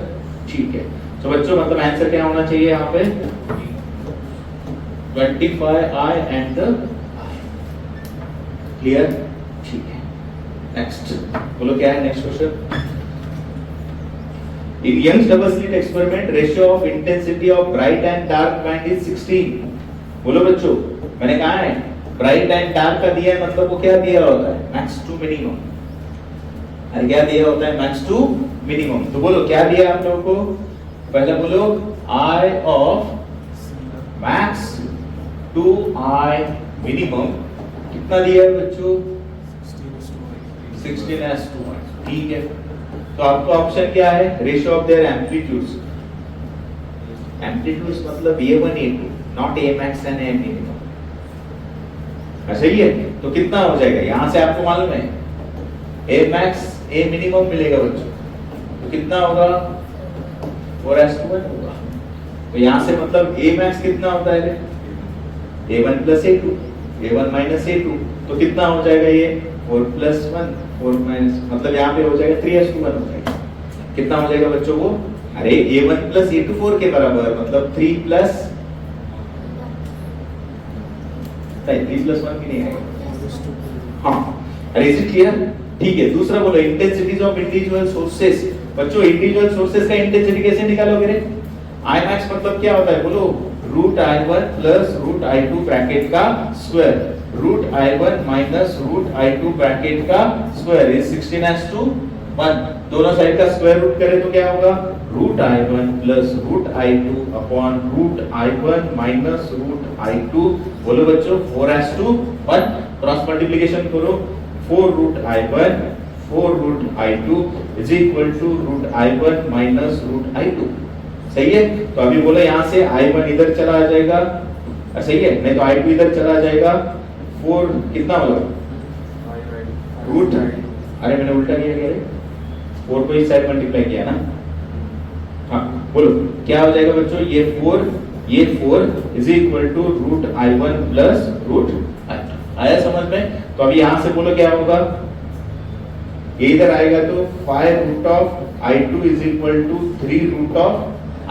ठीक है। तो बच्चों मतलब आंसर क्या होना चाहिए यहाँ पे? 25i and the I। Clear? ठीक है। नेक्स्ट बोलो क्या है next question? In Young's double slit experiment, ratio of intensity of bright and dark band is 16। बोलो बच्चों, मैंने कहा है ब्राइट एंड डार्क का दिया है, मतलब वो क्या दिया होता है? Max to minimum. अरे क्या दिया होता है? Max to minimum. तो बोलो क्या दिया है आप लोगों को? पहले बोलो I of max to I minimum कितना दिया है बच्चों? 16:1। ठीक है, तो आपका ऑप्शन क्या है? Ratio of their amplitudes. Amplitudes मतलब A1 A2, not A max and A minimum। ऐसा ही है, तो कितना हो जाएगा? यहां से आपको मालूम है A max A minimum मिलेगा बच्चों, तो कितना होगा? 4:1 होगा। तो यहां से मतलब A max कितना होता है? A1 plus A2, A1 minus A2, तो कितना हो जाएगा ये? 4 प्लस 1, 4 माइनस, मतलब यहाँ पे हो जाएगा 3:1 हो जाएगा। कितना हो जाएगा बच्चों वो? अरे A1 प्लस A2 4 के बराबर, मतलब 3 प्लस 1 भी नहीं आएगा। हाँ, अरे इज इट क्लियर? ठीक है। दूसरा बोलो इंटेंसिटीज ऑफ इंडिविजुअल सोर्सेस। बच्चों इंडिविजुअल सोर्सेस का इंटेंसिटी कैसे निकालोगे रे? I max मतलब क्या होता है? बोलो root I1 plus root I2 bracket का square, root I1 minus root I2 bracket का स्क्वायर इज 16:1। दोनों साइड का स्क्वायर रूट करें तो क्या होगा? Root I1 plus root I2 upon root I1 minus root I2। बोलो बच्चों 4:1। क्रॉस मल्टीप्लिकेशन करो, 4 root I1 4 root I2 is equal to root I1 minus root I2। सही है? तो अभी बोलो यहाँ से I1 इधर चला आ जाएगा, सही है? नहीं तो I2 इधर चला जाएगा। 4 कितना होगा? रूट, अरे मैंने उल्टा किया क्या रे? 4 को इस साइड मल्टीप्लाई किया ना। हाँ बोलो क्या हो जाएगा बच्चों? ये 4 is equal to root I1 plus root I2। आया समझ में? तो अभी यहाँ से बोलो क्या होगा? ये इधर आएगा तो 5 root of I2 is equal to 3 root of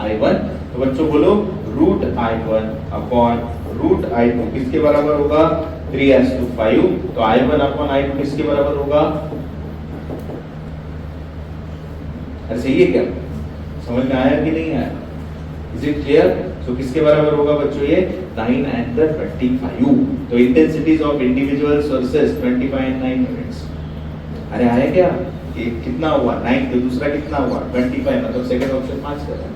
I1। तो बच्चों बोलो root I1 upon root I2 किसके बराबर होगा? 3:5। तो I1 अपॉन I2 किसके बराबर होगा? ऐसे ही है क्या? समझ में आया कि नहीं आया? Is it clear? सो किसके बराबर होगा बच्चों ये? 9 and 25। तो intensities of individual sources 25 and 9 units. अरे आया क्या? ये कितना हुआ? 9। तो दूसरा कितना हुआ? 25, मतलब सेकंड ऑप्शन मार्क्स कर रहा है।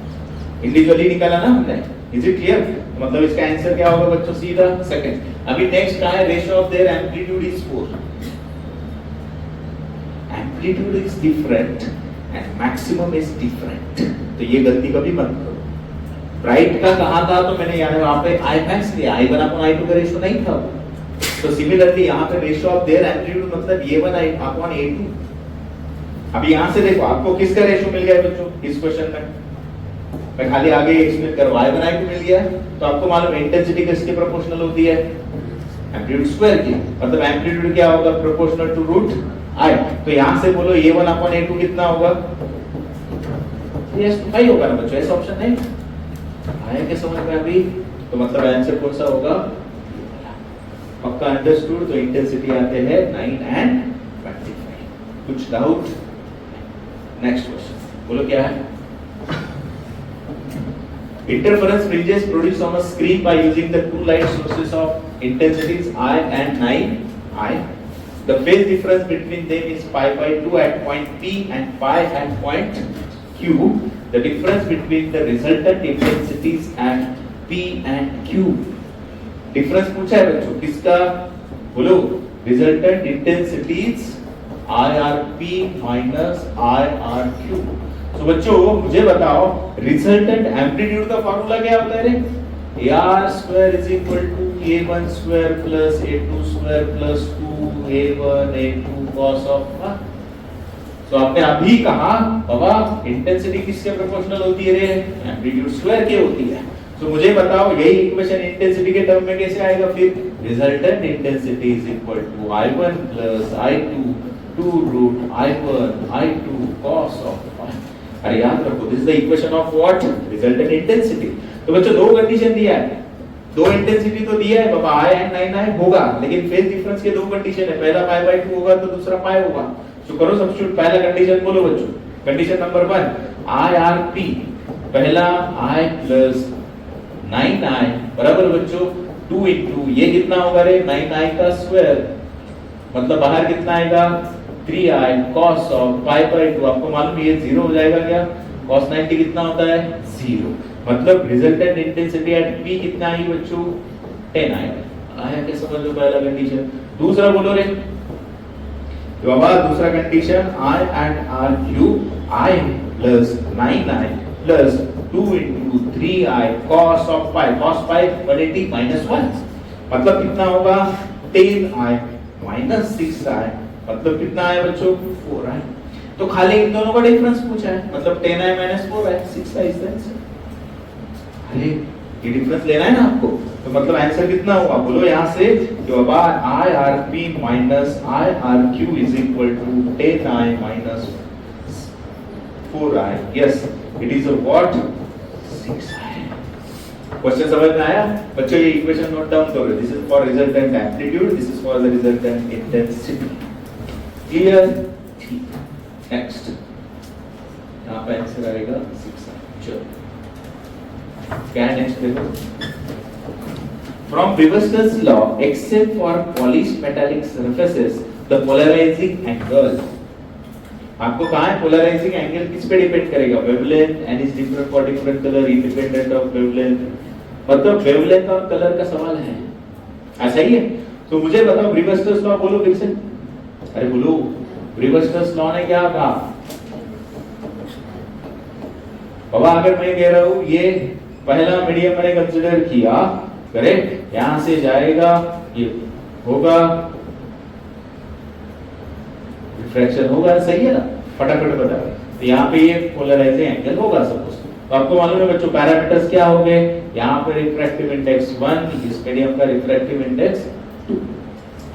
इंडिविजुअली निकाला ना हमने। Is it clear? मतलब इसका आंसर क्या होगा बच्चों? सीधा सेकंड। अभी नेक्स्ट क्या है? Ratio of their amplitude is 4। Amplitude is different and maximum is different, तो ये गलती कभी मत करो। ब्राइट का कहा था तो मैंने यानी वहां पे I max लिया, I1 अपॉन I2 का रेशियो नहीं था। तो सिमिलरली यहाँ पे रेशियो ऑफ देयर एम्पलीट्यूड मतलब A1 अपॉन A2। अभी यहां से देखो आपको किसका रेशियो मिल गया बच्चों इस क्वेश्चन में, मैं खाली आगे एक्सप्लेन कर y1 i2 मिल गया, तो आपको मालूम है इंटेंसिटी किसके प्रोपोर्शनल होती है, एम्पलीट्यूड स्क्वायर की, मतलब एम्पलीट्यूड क्या होगा, प्रोपोर्शनल टू रूट i। तो यहां से बोलो a1 अपॉन a2 कितना होगा, ये s2 होगा ना बच्चों, ऐसा ऑप्शन नहीं आया क्या समझ में अभी, तो मतलब आंसर कौन सा होगा, पक्का अंडरस्टूड। तो इंटेंसिटी आते हैं 9 एंड 25। कुछ डाउट, नेक्स्ट क्वेश्चन बोलो क्या है, interference fringes produced on a screen by using the two light sources of intensities I and 9I. The phase difference between them is pi by 2 at point P and pi at point Q. The difference between the resultant intensities at P and Q. Difference पूछा है बच्चों किसका, बोलो resultant intensities IRP minus IRQ। तो बच्चों मुझे बताओ रिजल्टेंट एम्पलीट्यूड का फार्मूला क्या होता है रे, R square is equal to a1 square plus a2 square plus 2a1 a2 cos of. तो आपने अभी कहा बाबा इंटेंसिटी किसके प्रोपोर्शनल होती है रे, एम्पलीट्यूड स्क्वायर के होती है। तो मुझे बताओ यही इक्वेशन इंटेंसिटी के टर्म में कैसे आएगा, फिर resultant intensity is equal to i1 plus i2 2 root i1 i2 cos of. अरे याद रखो this is the equation of what, resultant intensity. तो बच्चों दो कंडीशन दिया है, दो इंटेंसिटी तो दिया है बाबा i एंड 9i होगा, लेकिन फेज डिफरेंस के दो कंडीशन है, पहला पाई बाय 2 होगा तो दूसरा पाई होगा। तो करो सब्स्टिट्यूट, पहला कंडीशन बोलो बच्चों, कंडीशन नंबर 1 IRP, पहला i प्लस 9i बराबर बच्चों 2 इनटू ये कितना होगा रे 9i का स्क्वायर, मतलब बाहर कितना आएगा 3i cos of pi by 2। आपको मालूम है ये 0 हो जाएगा क्या, cos 90 कितना होता है 0, मतलब रिजल्टेंट इंटेंसिटी एट P कितना आई बच्चों 10 आया क्या समझ लो पहला कंडीशन। दूसरा बोलो रे, तो बाबा दूसरा condition I and RQ I plus 9i plus 2 into 3i cos of pi, cos pi 180 minus 1, मतलब कितना होगा 10i माइनस 6i, मतलब कितना आया बच्चों 4i। तो खाली इन दोनों का डिफरेंस पूछा है, मतलब 10i minus 4i 6i is the answer. अरे ये डिफरेंस लेना है ना आपको, तो मतलब आंसर कितना होगा बोलो यहां से, जो बाबा IRP minus IRQ is equal to 10i minus 4i। Yes it is a what 6i। Question समझ में आया बच्चों, ये इक्वेशन नोट डाउन करो, this is for resultant amplitude, this is for the resultant intensity. Clear, ठीक। नेक्स्ट यहां पे आंसर आएगा 6i। चलो क्या नेक्स्ट देखो, from Brewster's law except for polished metallic surfaces the polarizing angle, आपको कहा है पोलराइजिंग एंगल किस पे डिपेंड करेगा, wavelength and is different for different colour independent of wavelength, मतलब वेवलेंथ और कलर का सवाल है, ऐसा ही है। तो मुझे बताओ ब्रीवस्टर्स लॉ बोलो फिर से, अरे बोलो ब्रीवस्टर्स लॉ ने क्या कहा बाबा, अगर मैं कह रहा हूं ये पहला मीडियम मैंने कंसीडर किया, करेक्ट, यहां से जाएगा ये होगा रिफ्रैक्शन होगा, सही है ना, फटाफट बता। तो यहाँ पे ये पोलराइजिंग एंगल होगा सपोज, तो आपको मालूम है बच्चों पैरामीटर्स क्या हो गए, यहाँ पे रिफ्रैक्टिव इंडेक्स 1, इस मीडियम का रिफ्रैक्टिव इंडेक्स 2,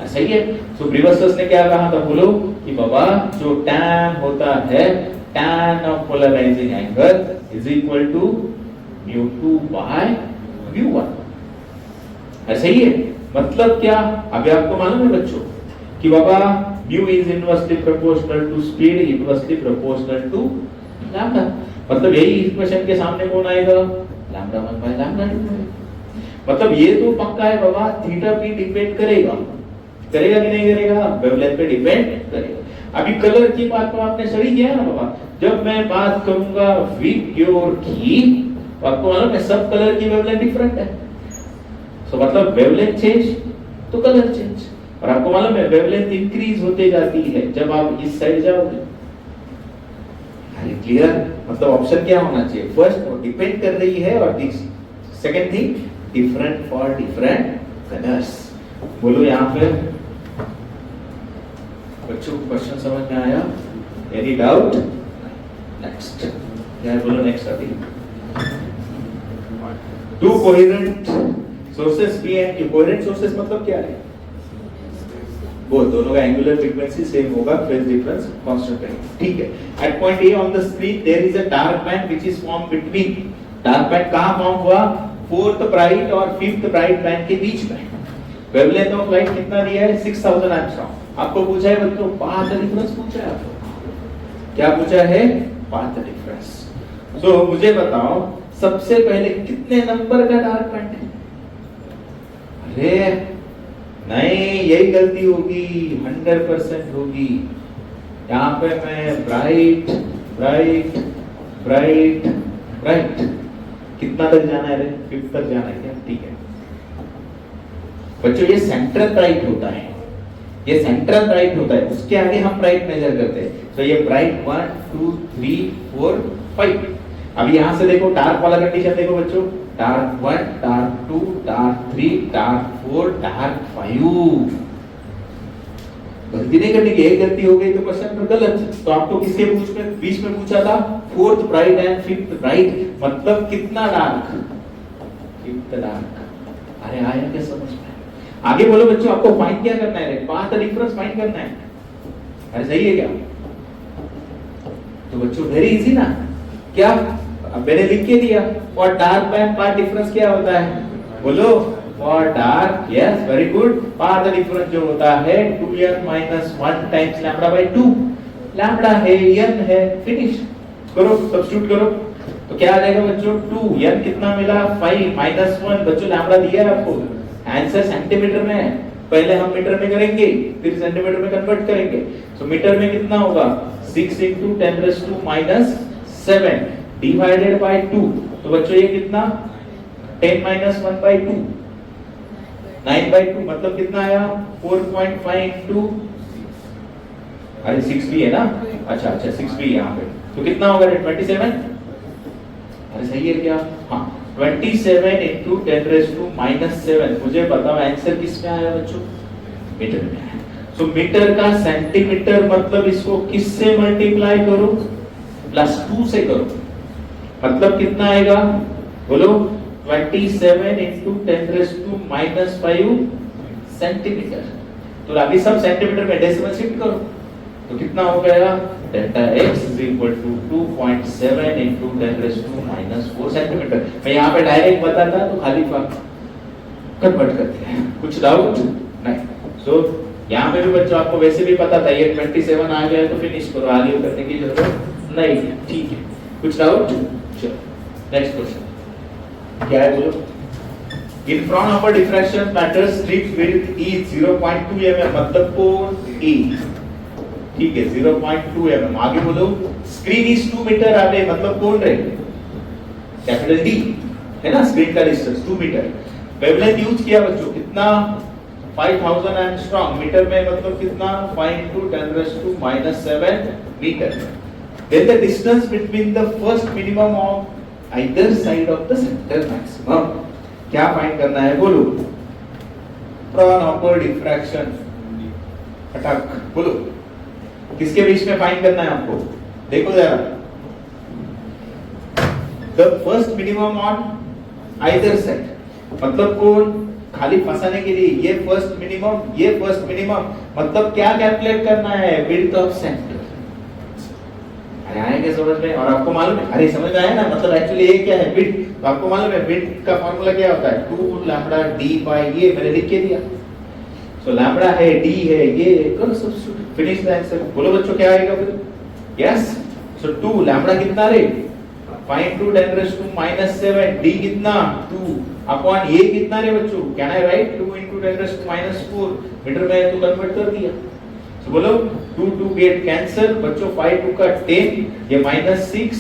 सही है। तो ब्रीवस्टर्स ने क्या कहा था बोलो कि बाबा जो tan होता है, tan of polarizing angle is equal to μ2 by μ1, ऐसा ही है। मतलब क्या, अभी आपको मालूम है बच्चों कि बाबा mu is inversely proportional to speed, inversely proportional to lambda, मतलब यही इक्वेशन के सामने कौन आएगा lambda 1 by lambda 2। मतलब ये तो पक्का है बाबा थीटा p डिपेंड करेगा, करेगा कि नहीं करेगा, वेवलेंथ पे डिपेंड करेगा। अभी कलर की बात तो आपने स्टडी किया है ना बाबा, जब मैं बात करूंगा विक्योर की, तो आपको मालूम है सब कलर की वेवलेंथ डिफरेंट है, सो मतलब वेवलेंथ चेंज तो कलर चेंज, और आपको मालूम है वेवलेंथ इंक्रीज होते जाती है जब आप इस साइड जाओगे। अरे क्लियर, मतलब ऑप्शन क्या होना चाहिए, फर्स्ट वो डिपेंड कर रही है, और second thing different for different colours. बोलो यहाँ पे बच्चों क्वेश्चन समझ में आया, एनी डाउट? नेक्स्ट यार बोलो नेक्स्ट अभी। Two coherent sources P and Q. Coherent sources मतलब क्या है? वो दोनों का एंगुलर फ्रीक्वेंसी सेम होगा, फेज डिफरेंस कांस्टेंट रहेगा, ठीक है। At point A on the screen there is a dark band which is form between. Dark band कहां फॉर्म हुआ? फोर्थ ब्राइट और फिफ्थ ब्राइट बैंड के बीच में। वेवलेंथ ऑफ लाइट कितना दिया है? 6000 एंगस्ट्रॉम। आपको पूछा है बच्चों पाथ डिफरेंस पूछा है आपको। क्या पूछा है? Path difference. सो मुझे बताओ सबसे पहले कितने नंबर का डार्क बैंड है? अरे नहीं, यही गलती होगी, 100% होगी। यहाँ पे मैं ब्राइट ब्राइट ब्राइट ब्राइट कितना तक जाना है रे? 5 तक जाना है क्या? ठीक है बच्चों, ये सेंट्रल ब्राइट होता है, ये सेंट्रल ब्राइट होता है, उसके आगे हम ब्राइट मेजर करते हैं। तो ये ब्राइट 1 2 3 4 5। अभी यहां से देखो डार्क वाला कंडीशन देखो बच्चों, dark 1 dark 2 dark 3 dark 4 dark 5। गलती नहीं करनी, एक गलती हो गई तो क्वेश्चन में गलत। तो आपको किसके बीच में पूछा था? Fourth bright and fifth bright, मतलब कितना डार्क? Fifth dark. अरे आया क्या समझ में? आगे बोलो बच्चों, आपको फाइंड क्या करना है? पाथ डिफरेंस फाइंड करना है। अरे सही है क्या? तो बच्चों वेरी इजी ना। क्या अब मैंने लिख के दिया, और डार्क बैंड पाथ डिफरेंस क्या होता है? बोलो for dark, yes very good. Path difference जो होता है 2n - 1 times lambda by 2। Lambda है, n है, फिनिश करो, सब्स्टिट्यूट करो। तो क्या आ जाएगा बच्चों? 2n कितना मिला? 5 - 1। बच्चों लैम्बडा दिया है आपको, आंसर सेंटीमीटर में है। पहले हम मीटर में करेंगे, फिर सेंटीमीटर में कन्वर्ट करेंगे। सो मीटर में कितना होगा? 6 × 10⁻⁻⁷ डिवाइडेड बाय 2। तो बच्चों ये कितना? 10 - 1/2 9/2, मतलब कितना आया? 4.5 × अरे 6 भी है ना? अच्छा 6 भी यहाँ पे, तो कितना होगा? 27। अरे सही है क्या? हाँ 27 × 10⁻⁻⁷। मुझे बताओ आंसर किस में आया बच्चों? मीटर में आया। सो मीटर का सेंटीमीटर मतलब इसको किससे मल्टीप्लाई करो? +2 से करो, मतलब कितना आएगा? बोलो 27 × 10⁻⁻5 सेंटीमीटर। तो अभी सब सेंटीमीटर में डेसिमल शिफ्ट करो, तो कितना हो गया? Delta x = 2.7 × 10⁻⁻4 centimetre. मैं यहाँ पे डायरेक्ट बताता तो खाली कन्वर्ट करते हैं। कुछ डाउट नहीं? सो यहाँ पे भी बच्चों आपको वैसे भी पता था, ये 27 आ गया तो फिनिश करो, आगे करने की जरूरत नहीं, ठीक है। कुछ डाउट? चलो नेक्स्ट क्वेश्चन क्या है बोलो। In front of a diffraction matter strip width is 0.2 mm, मतलब कोण E, ठीक है 0.2 mm। आगे बोलो स्क्रीन इज 2 मीटर अवे, मतलब कोण रे? कैपिटल D है ना, स्क्रीन का डिस्टेंस 2 मीटर। वेवलेंथ यूज किया बच्चों कितना? 5000 एंगस्ट्रॉम। मीटर में मतलब कितना? 5 × 10⁻⁷ metre. Then the distance between the first minimum of either side of the center maximum, क्या फाइंड करना है बोलो? फ्रंट ऑफ डिफ्रैक्शन अटैक, बोलो किसके बीच में फाइंड करना है आपको? देखो जरा, the first minimum on either side, मतलब कौन? खाली फंसाने के लिए ये फर्स्ट मिनिमम, ये फर्स्ट मिनिमम, मतलब क्या कैलकुलेट करना है? Width of centre. अरे आएगा समझ में? और आपको मालूम है, अरे समझ में आया ना, मतलब एक्चुअली ये क्या है? विड्थ। तो आपको मालूम है विड्थ का फार्मूला क्या होता है? 2 λd/, ये मैंने लिख के दिया। सो लैम्बडा है, d है, ये करो सब्स्टिट्यूट, फिनिश द आंसर। बोलो बच्चों क्या आएगा फिर? यस, सो 2 लैम्बडा कितना रे? 5 × 10⁻⁷, d कितना? 2 अपॉन ये कितना रे बच्चों? Can I right 2 × 10⁻⁴? मीटर में तो कन्वर्ट कर दिया। सो बोलो 2 2 गेट कैंसिल बच्चों, 5 2 का 10, ये -6,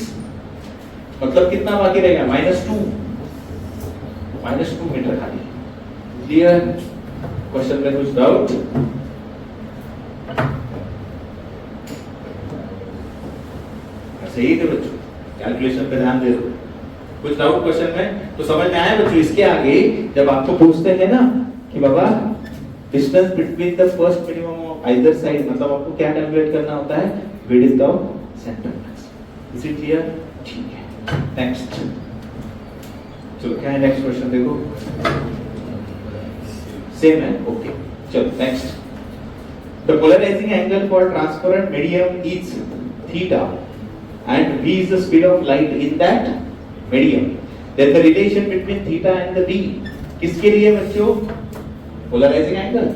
मतलब कितना बाकी रहेगा? -2 मीटर खाली। क्लियर? क्वेश्चन में कुछ डाउट? सही है बच्चों, कैलकुलेशन पे ध्यान दे दो। कुछ डाउट क्वेश्चन में? तो समझ में आया बच्चों? इसके आगे जब आपको पूछते हैं ना कि बाबा distance between the first minimum of either side, मतलब आपको क्या कैलकुलेट करना होता है? Width of central maxima. Is it clear? ठीक है, नेक्स्ट चलो क्या है नेक्स्ट क्वेश्चन, देखो सेम है, ओके चलो next. The polarizing angle for transparent medium is theta and v is the speed of light in that medium. Then the relation between theta and the v किसके लिए बच्चों? Polarizing angle.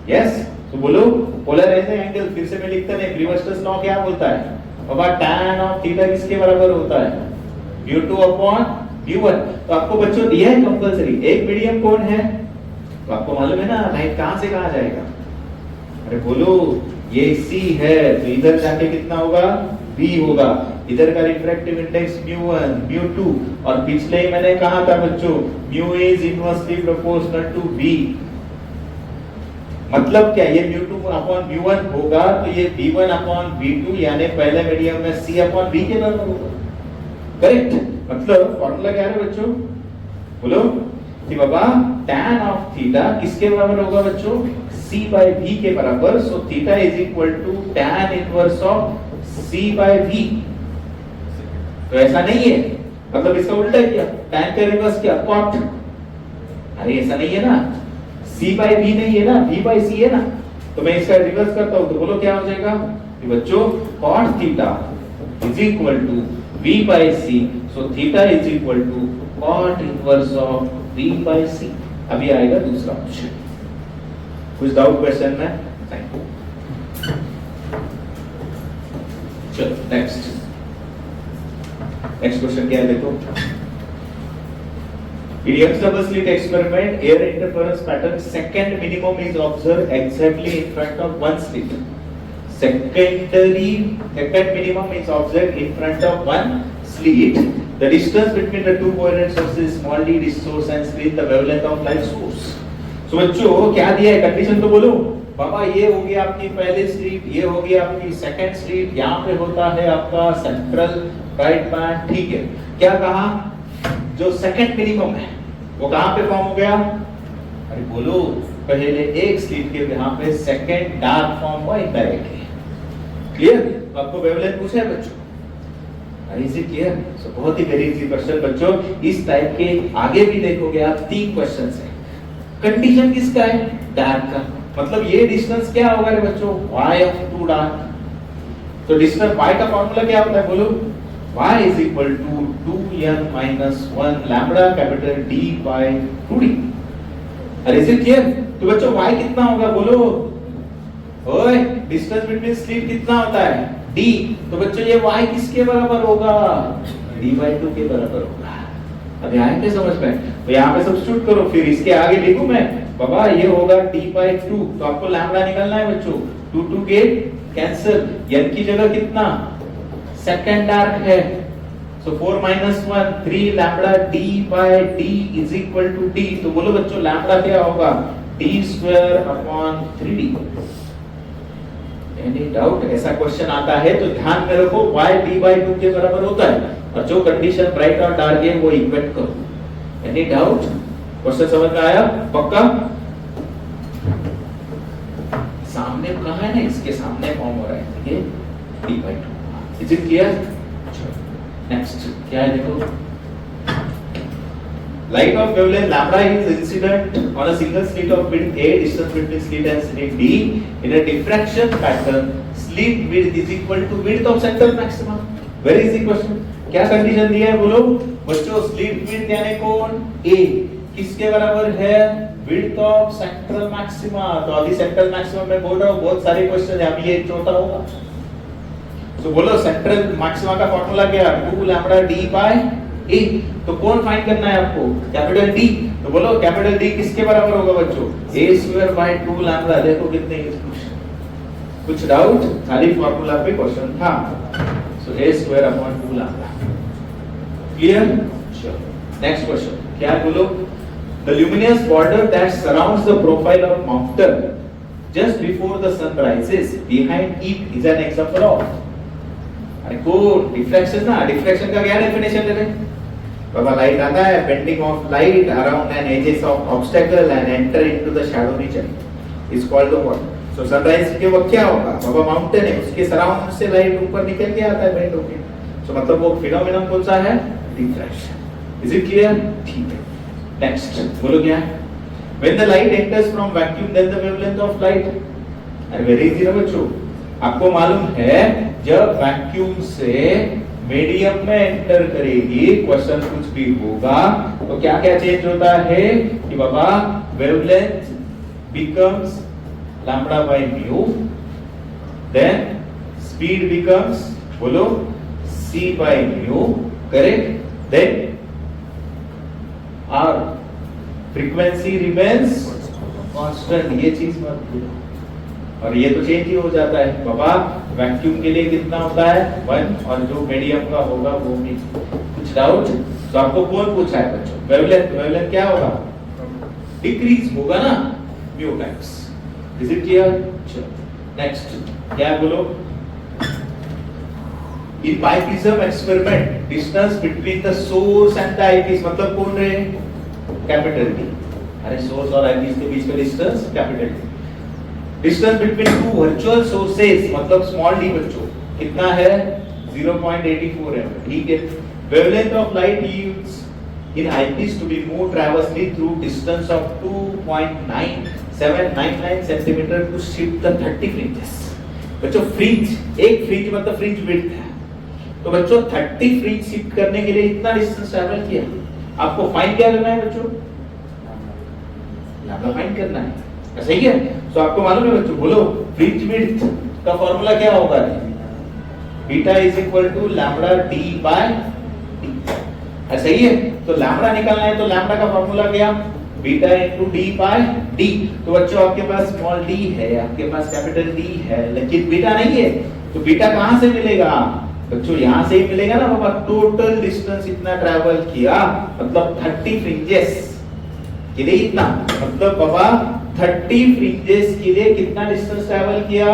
Yes, तो बोलो polarizing angle, फिर से मैं लिखता नहीं, Brewster's law क्या बोलता है बाबा, tan of theta किसके बराबर होता है? mu2 upon mu1। तो आपको बच्चों दिया है कंपलसरी, एक मीडियम कौन है तो आपको मालूम है ना, लाइट कहां से कहां जाएगा? अरे बोलो ये C है तो इधर जाके कितना होगा? V होगा। इधर का रिफ्रैक्टिव इंडेक्स mu1 mu2, और पिछले ही मैंने कहा था बच्चों mu is inversely proportional to V। मतलब क्या, ये mu2 upon mu1 होगा तो ये V1 upon V2 यानी पहले मीडियम में C upon V के बराबर होगा। करेक्ट? मतलब फॉर्मूला क्या है बच्चों? बोलो कि बाबा tan of थीटा किसके बराबर होगा बच्चों? C by V के बराबर। So theta is equal to tan inverse of C by V। तो ऐसा नहीं है, मतलब इसका उल्टा किया, tan का रिवर्स किया cot। अरे ऐसा नहीं है ना, C by V नहीं है ना, V by C है ना, तो मैं इसका रिवर्स करता हूं तो बोलो क्या हो जाएगा कि बच्चों cot theta is equal to V by C। So theta is equal to cot inverse of V by C। अभी आएगा दूसरा ऑप्शन। कुछ डाउट क्वेश्चन में? चलो नेक्स्ट क्वेश्चन क्या है देखो। In Young's double slit experiment, air interference pattern second minimum is observed exactly in front of one slit. Second minimum is observed in front of one slit. The distance between the two coherent sources, small d source and slit, the wavelength of light source. So बच्चों क्या दिया है कंडीशन तो बोलो बाबा, ये हो गया आपकी पहली स्लीट, ये हो गया आपकी सेकंड स्लीट, यहाँ पे होता है आपका सेंट्रल ब्राइट बैंड। ठीक है, क्या कहा? जो सेकंड मिनिमम है वो कहाँ पे फॉर्म हो गया? अरे बोलो पहले एक स्लीट के यहाँ पे सेकंड डार्क फॉर्म हुआ इनडायरेक्टली। क्लियर? तो आपको वेवलेंथ पूछा है बच्चों, अरे इज इट क्लियर? सो बहुत ही वेरी इजी क्वेश्चन बच्चों। इस टाइप के आगे भी देखोगे आप 3 क्वेश्चंस है। कंडीशन किसका है? डार्क का, मतलब ये डिस्टेंस क्या होगा रे बच्चों? y of 2 dark. तो डिस्टेंस y का फार्मूला क्या होता है बोलो? y is equal to 2n minus 1 lambda capital D by 2d। अरे इज इट क्लियर? तो बच्चों y कितना होगा बोलो? ओए डिस्टेंस बिटवीन स्लिट कितना होता है? d। तो बच्चों ये y किसके बराबर होगा? d by 2 के बराबर होगा। अभी आए क्या समझ में? तो यहाँ पे सब्स्टिट्यूट करो, फिर इसके आगे लिखूं मैं बाबा ये होगा d by 2, तो आपको लैम्बडा निकालना है बच्चों। 2 गेट कैंसिल, n की जगह कितना? सेकंड डार्क है, so 4 minus 1 3 lambda d by d is equal to d। तो बोलो बच्चों लैम्बडा क्या होगा? d square upon 3d। Any doubt? ऐसा क्वेश्चन आता है तो ध्यान में रखो y d by 2 के बराबर होता है, और जो कंडीशन ब्राइट और डार्क है वो इक्वेट करो। Any doubt? क्वेश्चन समझ में आया? पक्का? सामने कहा है ना, इसके सामने फॉर्म हो रहा है ये d by 2। Is it clear? Next क्या है देखो। Light of wavelength lambda is incident on a single slit of width a, distance between slit and slit d in a diffraction pattern. Slit width is equal to width of central maxima. Very easy question. क्या कंडीशन दिया है बोलो बच्चों? स्लिट विड्थ यानी कौन? a किसके बराबर है? Width of central maxima. तो अभी सेंट्रल मैक्सिमा में बोल रहा हूँ, बहुत सारे क्वेश्चन है, अभी ये चौथा होगा। तो बोलो सेंट्रल मैक्सिमा का फार्मूला क्या है? 2 लैम्बडा d बाय a। तो कौन फाइंड करना है आपको? Capital D। तो बोलो कैपिटल D किसके बराबर होगा बच्चों? a square by 2 lambda. देखो कितने कुछ डाउट? खाली फार्मूला पे क्वेश्चन था। सो a square upon 2 lambda. Clear? चलो नेक्स्ट क्वेश्चन क्या है बोलो। The luminous border that surrounds the profile of mountain just before the sun rises behind it is an example of। अरे को डिफ्रैक्शन ना, डिफ्रैक्शन का क्या डेफिनेशन दे रहे? बाबा लाइट आता है, bending of light around an edges of obstacle and enter into the shadow region is called the what? So sunrise के वक्त क्या होगा, बाबा माउंटेन है, उसके सराउंड से लाइट ऊपर निकल के आता है बेंड होके, सो मतलब वो फिनोमेनन कौन सा है, डिफ्रैक्शन। Is it clear? ठीक है, नेक्स्ट बोलो क्या है, when the light enters from vacuum then the wavelength of light. अरे वेरी इजी ना बच्चों, आपको मालूम है जब वैक्यूम से मीडियम में एंटर करेगी, क्वेश्चन कुछ भी होगा तो क्या क्या चेंज होता है कि बाबा wavelength becomes lambda by mu, then speed becomes बोलो c by mu, correct? Then our frequency remains constant, ये चीज मत भूलो, और ये तो चेंज ही हो जाता है बाबा, वैक्यूम के लिए कितना होता है 1, और जो मीडियम का होगा वो भी। कुछ डाउट? तो आपको कौन पूछा है बच्चों, वेवलेंथ क्या होगा, डिक्रीज होगा ना mu times. Is it clear? चलो नेक्स्ट क्या बोलो, in bioprism experiment distance between the source and the eyepiece मतलब कौन रहे, कैपिटल D। अरे सोर्स और eyepiece के बीच का distance capital D। Distance between to virtual sources मतलब स्मॉल d बच्चों कितना है 0.84 है, ठीक है। Wavelength of light yields in eyepiece to be moved traversely through distance of 2.9799 cm to shift the 30 fringes। बच्चों फ्रिंज, एक फ्रिंज मतलब फ्रिंज विड्थ है, तो बच्चों 30 फ्रिंज शिफ्ट करने के लिए इतना डिस्टेंस ट्रैवल किया, आपको फाइंड क्या करना है बच्चों, लैम्बडा फाइंड करना है, सही है। तो आपको मालूम है बच्चों, बोलो फ्रिंज विड्थ का फार्मूला क्या होगा, beta is equal to lambda D by D, सही है। तो लैम्बडा निकालना है तो लैम्बडा का फार्मूला क्या, beta into D by D. तो बच्चों आपके पास स्मॉल डी है, आपके पास कैपिटल डी है, लेकिन बीटा नहीं है, तो बीटा कहां से मिलेगा बच्चों, यहां से ही मिलेगा ना बाबा, टोटल डिस्टेंस इतना ट्रैवल किया मतलब 30 फ्रिंजेस के लिए इतना, मतलब बाबा 30 फ्रिंजेस के लिए कितना डिस्टेंस ट्रैवल किया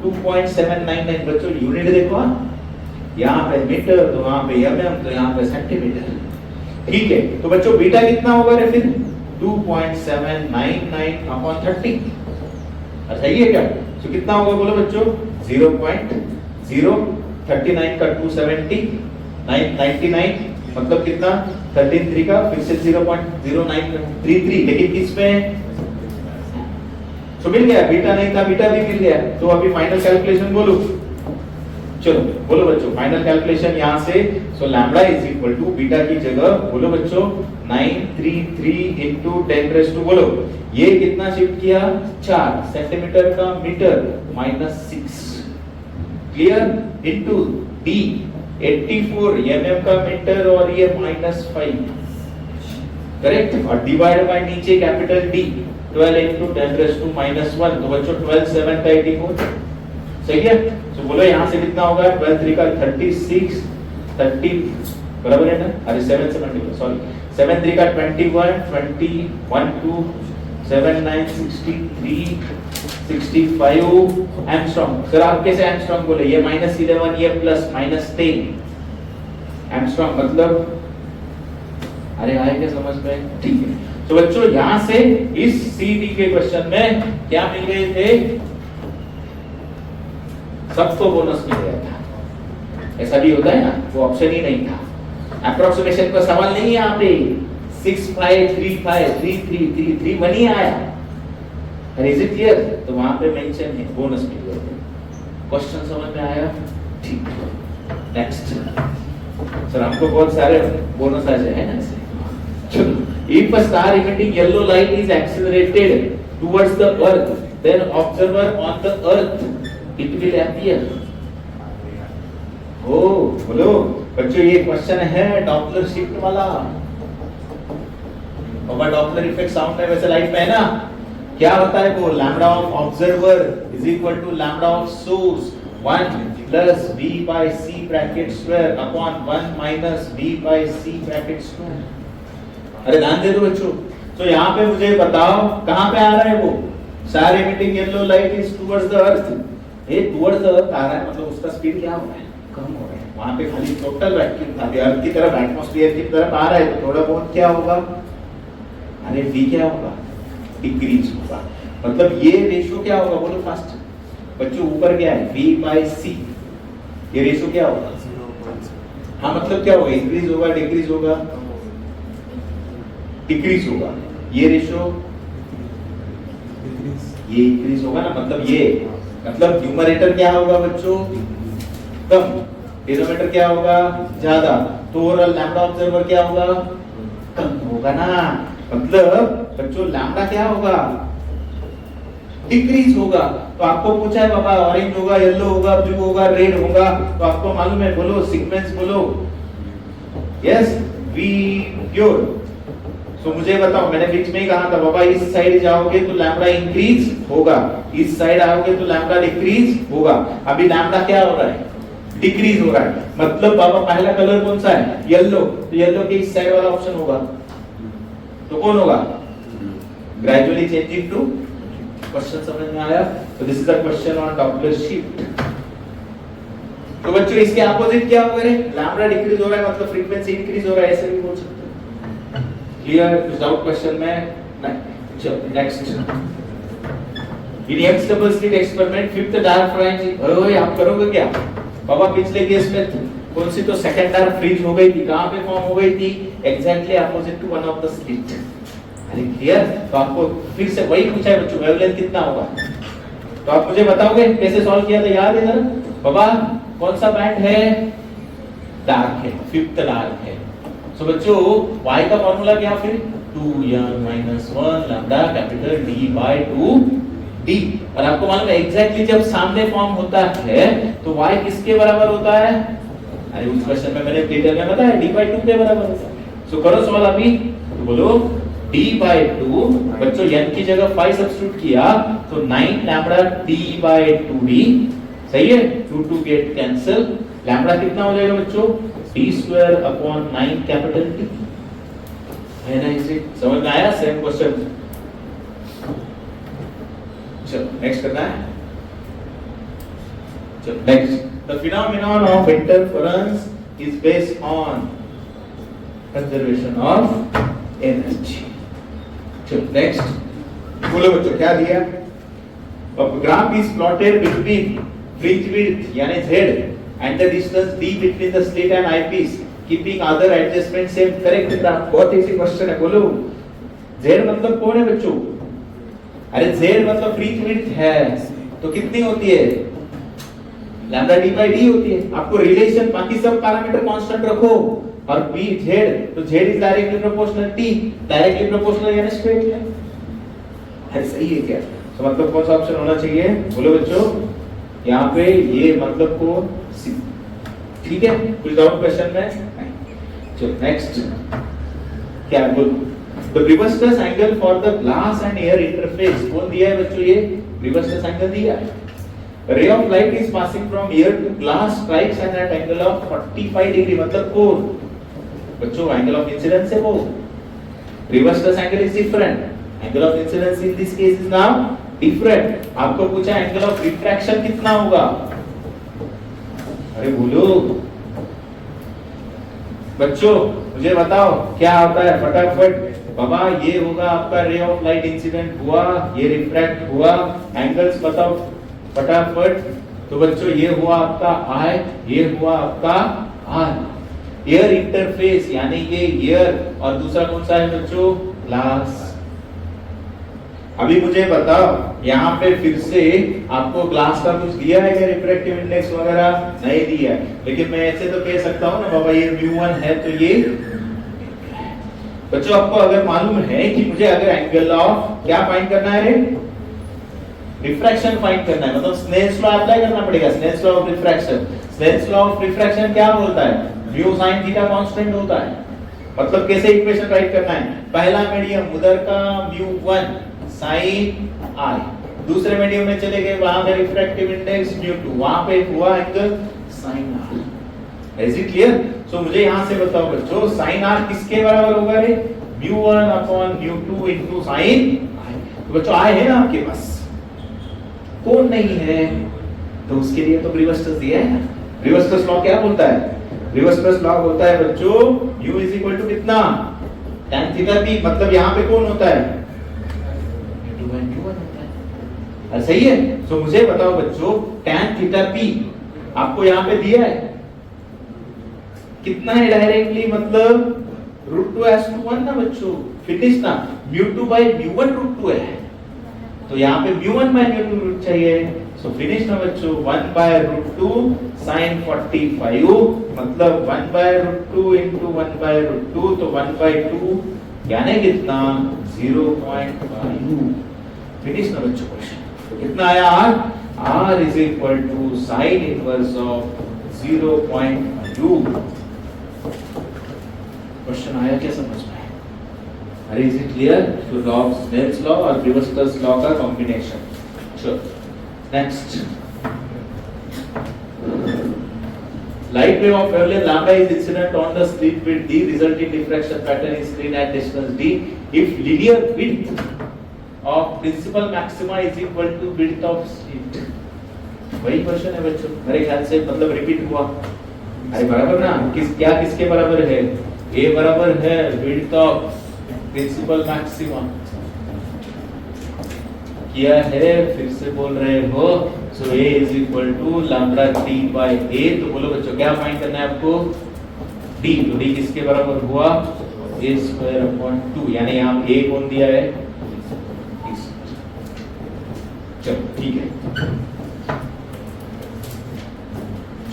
2.799। बच्चों यूनिट देखो, यहाँ पे मीटर तो वहां पे mm तो यहाँ पे सेंटीमीटर, ठीक है। तो बच्चों बीटा कितना होगा रे फिर 2.799 अपॉन 30, सही है क्या? तो कितना होगा बोलो बच्चों 0.039 का 270 999 मतलब कितना 13 का फिर से 0.0933, लेकिन किसमें तो मिल गया, बीटा नहीं था बीटा भी मिल गया। तो अभी फाइनल कैलकुलेशन बोलो, चलो बोलो बच्चों फाइनल कैलकुलेशन यहाँ से, so lambda is equal to beta की जगह बोलो बच्चों 933 into 10 raised to बोलो, ये कितना शिफ्ट किया 4 सेंटीमीटर का metre -6, clear, into D 84 mm का मीटर और ये -5, करेक्ट, और डिवाइड बाय नीचे capital D 12 into 10 raised to -1, तो बच्चों 12 7 का 84, सही है। तो बोलो यहाँ से कितना होगा 12 3 का 36 30 बराबर है ना, अरे 7 7 सॉरी 7 3 का 21 21 2 7 9 63 65 एंगस्ट्रॉम। सर आप कैसे एंगस्ट्रॉम बोले, ये -11 ये प्लस -10 एंगस्ट्रॉम मतलब, अरे आए क्या समझ में, ठीक है। तो बच्चों यहाँ से इस सीडी के क्वेश्चन में क्या मिल गए थे, सबको बोनस मिल गया था, ऐसा भी होता है ना, वो ऑप्शन ही नहीं था, अप्रोक्सीमेशन का सवाल नहीं है यहाँ पे 6 5 3 5 3 3 3 3 1 ही आया, इज इट क्लियर? तो वहां पे मेंशन है बोनस मिल गया था, क्वेश्चन समझ में आया, ठीक। नेक्स्ट सर हमको बहुत सारे बोनस आ जाए ना ऐसे, चलो। If a star emitting yellow light is accelerated towards the earth, then observer on the earth it will appear. ओ बोलो बच्चों ये क्वेश्चन है डॉपलर शिफ्ट वाला, और डॉपलर इफेक्ट साउंड है वैसे लाइट में है ना, क्या होता है वो lambda of observer is equal to lambda of source 1 plus v by c bracket square upon 1 minus v by c bracket square. अरे ध्यान दे दो बच्चों, तो यहाँ पे मुझे बताओ कहाँ पे आ रहा है वो, star emitting yellow light is towards the earth, ये टुवर्ड्स द अर्थ आ रहा है मतलब उसका स्पीड क्या हो रहा है, कम हो रहा है, वहां पे खाली टोटल वैक्यूम था, अर्थ की तरफ एटमॉस्फेयर की तरफ आ रहा है, तो थोड़ा बहुत क्या होगा, अरे v क्या होगा डिक्रीज होगा। मतलब ये रेशियो क्या होगा बोलो फास्ट बच्चों, ऊपर क्या है V/C, ये रेशियो क्या होगा? हाँ मतलब क्या होगा, इंक्रीज होगा डिक्रीज होगा? डिक्रीज होगा। ये रेशियो ये इंक्रीज होगा ना, मतलब ये मतलब न्यूमरेटर क्या होगा बच्चों कम, डिनोमिनेटर क्या होगा ज्यादा, तो ओवरऑल लैम्बडा ऑब्जर्वर क्या होगा कम होगा ना। मतलब बच्चों लैम्बडा क्या होगा डिक्रीज होगा। तो आपको पूछा है बाबा ऑरेंज होगा येलो होगा ब्लू होगा रेड होगा, तो आपको मालूम है, बोलो सीक्वेंस बोलो। Yes we pure. तो मुझे बताओ, मैंने बीच में ही कहा था बाबा इस साइड जाओगे तो लैम्बडा इंक्रीज होगा, इस साइड आओगे तो लैम्बडा डिक्रीज होगा। अभी लैम्बडा क्या हो रहा है डिक्रीज हो रहा है। मतलब बाबा पहला कलर कौन सा है येलो, तो येलो के इस साइड वाला ऑप्शन होगा, तो कौन होगा ग्रेजुअली चेंजिंग टू। क्वेश्चन समझ में आया? तो this is a question on Doppler shift. तो बच्चों इसके अपोजिट क्या होगा रे, लैम्बडा डिक्रीज हो रहा है मतलब फ्रीक्वेंसी इंक्रीज हो रहा है, ऐसे भी बोल सकते हैं। क्लियर? कुछ डाउट क्वेश्चन में? नहीं। चलो next. In X double slit experiment fifth dark fringes, ओए आप करोगे क्या बाबा? पिछले केस में कौन सी तो सेकंड डार्क फ्रीज हो गई थी, कहां पे फॉर्म हो गई थी? Exactly opposite to one of the slit. अरे क्लियर? तो आपको फिर से वही पूछा है बच्चों, वेवलेंथ कितना होगा, तो आप मुझे बताओगे कैसे सॉल्व किया था? याद है जरा बाबा कौन सा बैंड है डार्क है, फिफ्थ डार्क है। सो बच्चों y का फार्मूला क्या फिर 2n-1 लैम्बडा कैपिटल D/2d। और आपको मालूम है एग्जैक्टली जब सामने फॉर्म होता है तो y किसके बराबर होता है? अरे उस क्वेश्चन में मैंने डिटेल में बताया D/2 के बराबर होता है। सो करो सवाल अभी, तो बोलो D/2 बच्चों n की जगह 5 सब्स्टिट्यूट किया तो 9 लैम्बडा D/2d, सही है? 2 गेट कैंसिल, लैम्बडा कितना हो जाएगा बच्चों D²/9 कैपिटल T। है ना इसे समझ में आया? Same question. चलो नेक्स्ट करना है। चलो next. The phenomenon of interference is based on conservation of energy. चलो नेक्स्ट बोलो बच्चों क्या दिया? A graph is plotted between fringe width यानी Z and the distance d between the slit and eyepiece keeping other adjustments same। Correct graph, बहुत इजी क्वेश्चन है। बोलो Z मतलब कौन है बच्चों? अरे Z मतलब फ्रिंज विड्थ है, तो कितनी होती है लैम्बडा D/d होती है। आपको रिलेशन बाकी सब पैरामीटर कांस्टेंट रखो और b z, तो z is directly proportional t, directly proportional यानी स्ट्रेट है। है सही है क्या? तो मतलब कौन सा ऑप्शन होना चाहिए बोलो बच्चों? यहाँ पे ये मतलब को सी। ठीक है? कुछ डाउट क्वेश्चन में? चलो नेक्स्ट क्या है बोलो? The reverse angle for the glass and air interface कौन दिया है बच्चों? ये रिवर्स एंगल दिया है। ray of light is passing from air to glass strikes at an angle of 45 degree, मतलब कौन बच्चों? एंगल ऑफ इंसिडेंस है वो। Reverse angle is different, angle of incidence in this case is now different. आपको पूछा एंगल ऑफ रिफ्रैक्शन कितना होगा? अरे बोलो बच्चों मुझे बताओ क्या होता है फटाफट। बाबा ये होगा आपका रे ऑफ लाइट इंसिडेंट हुआ, ये रिफ्रैक्ट हुआ, एंगल्स बताओ फटाफट। तो बच्चों ये हुआ आपका आई, ये हुआ आपका आर। एयर इंटरफेस यानी ये एयर और दूसरा कौन सा है बच्चों? ग्लास। अभी मुझे बताओ यहाँ पे फिर से आपको ग्लास का कुछ दिया है क्या रिफ्रैक्टिव इंडेक्स वगैरह? नहीं दिया है, लेकिन मैं ऐसे तो कह सकता हूँ ना बाबा ये μ1 है तो ये बच्चों आपको अगर मालूम है कि मुझे अगर एंगल ऑफ क्या फाइंड करना है रे रिफ्रैक्शन फाइंड करना है, मतलब स्नेल्स लॉ अप्लाई करना पड़ेगा। Snell's law of refraction, Snell's law of refraction क्या बोलता है? म्यू sin थीटा कांस्टेंट होता है। मतलब कैसे इक्वेशन राइट करना है? पहला मीडियम उधर का μ1 sin i, दूसरे मीडियम में चले गए वहां पे रिफ्रैक्टिव इंडेक्स μ2, वहां पे हुआ angle sin r। Is it clear? So मुझे यहां से बताओ बच्चों sin r किसके बराबर होगा रे? μ1 अपॉन μ2 इनटू sin i। तो बच्चों i है ना आपके पास, कौन नहीं है? तो उसके लिए तो रिवर्स दिया है ना। रिवर्स लॉ क्या बोलता है? रिवर्स लॉ होता है बच्चों u इज इक्वल टू कितना tan थीटा p, मतलब यहाँ पे कौन होता है सही है। तो मुझे बताओ बच्चों tan थीटा p आपको यहाँ पे दिया है कितना है डायरेक्टली, मतलब √2/1 ना बच्चों, फिनिश ना, μ2/μ1 √2 है, तो यहाँ पे μ1/μ2 चाहिए, सो फिनिश ना बच्चों 1/√2 sin 45 मतलब 1/√2 into 1/√2 तो 1/2 यानी कितना 0.5 फिनिश ना बच्चों क्वेश्चन। तो कितना आया r is equal to sin inverse of 0.2। Question आया क्या समझ में? अरे इज इट क्लियर? तो लॉ ऑफ स्नेल्स लॉ और प्रीवियस लॉ का कॉम्बिनेशन। चलो next, light wave of wavelength lambda is incident on the slit with d, resulting diffraction pattern is seen at distance d if linear width of principal maxima is equal to width of slit। वही क्वेश्चन है बच्चों, मेरे ख्याल से मतलब रिपीट हुआ। अरे बराबर ना, क्या किसके बराबर है? a बराबर है width of प्रिंसिपल मैक्सिमा किया है, फिर से बोल रहे हो, so a is equal to lambda t by a। तो बोलो बच्चों क्या फाइंड करना है आपको? d, तो d किसके बराबर हुआ? a²/2, यानी यहाँ a कौन दिया है? चलो ठीक है,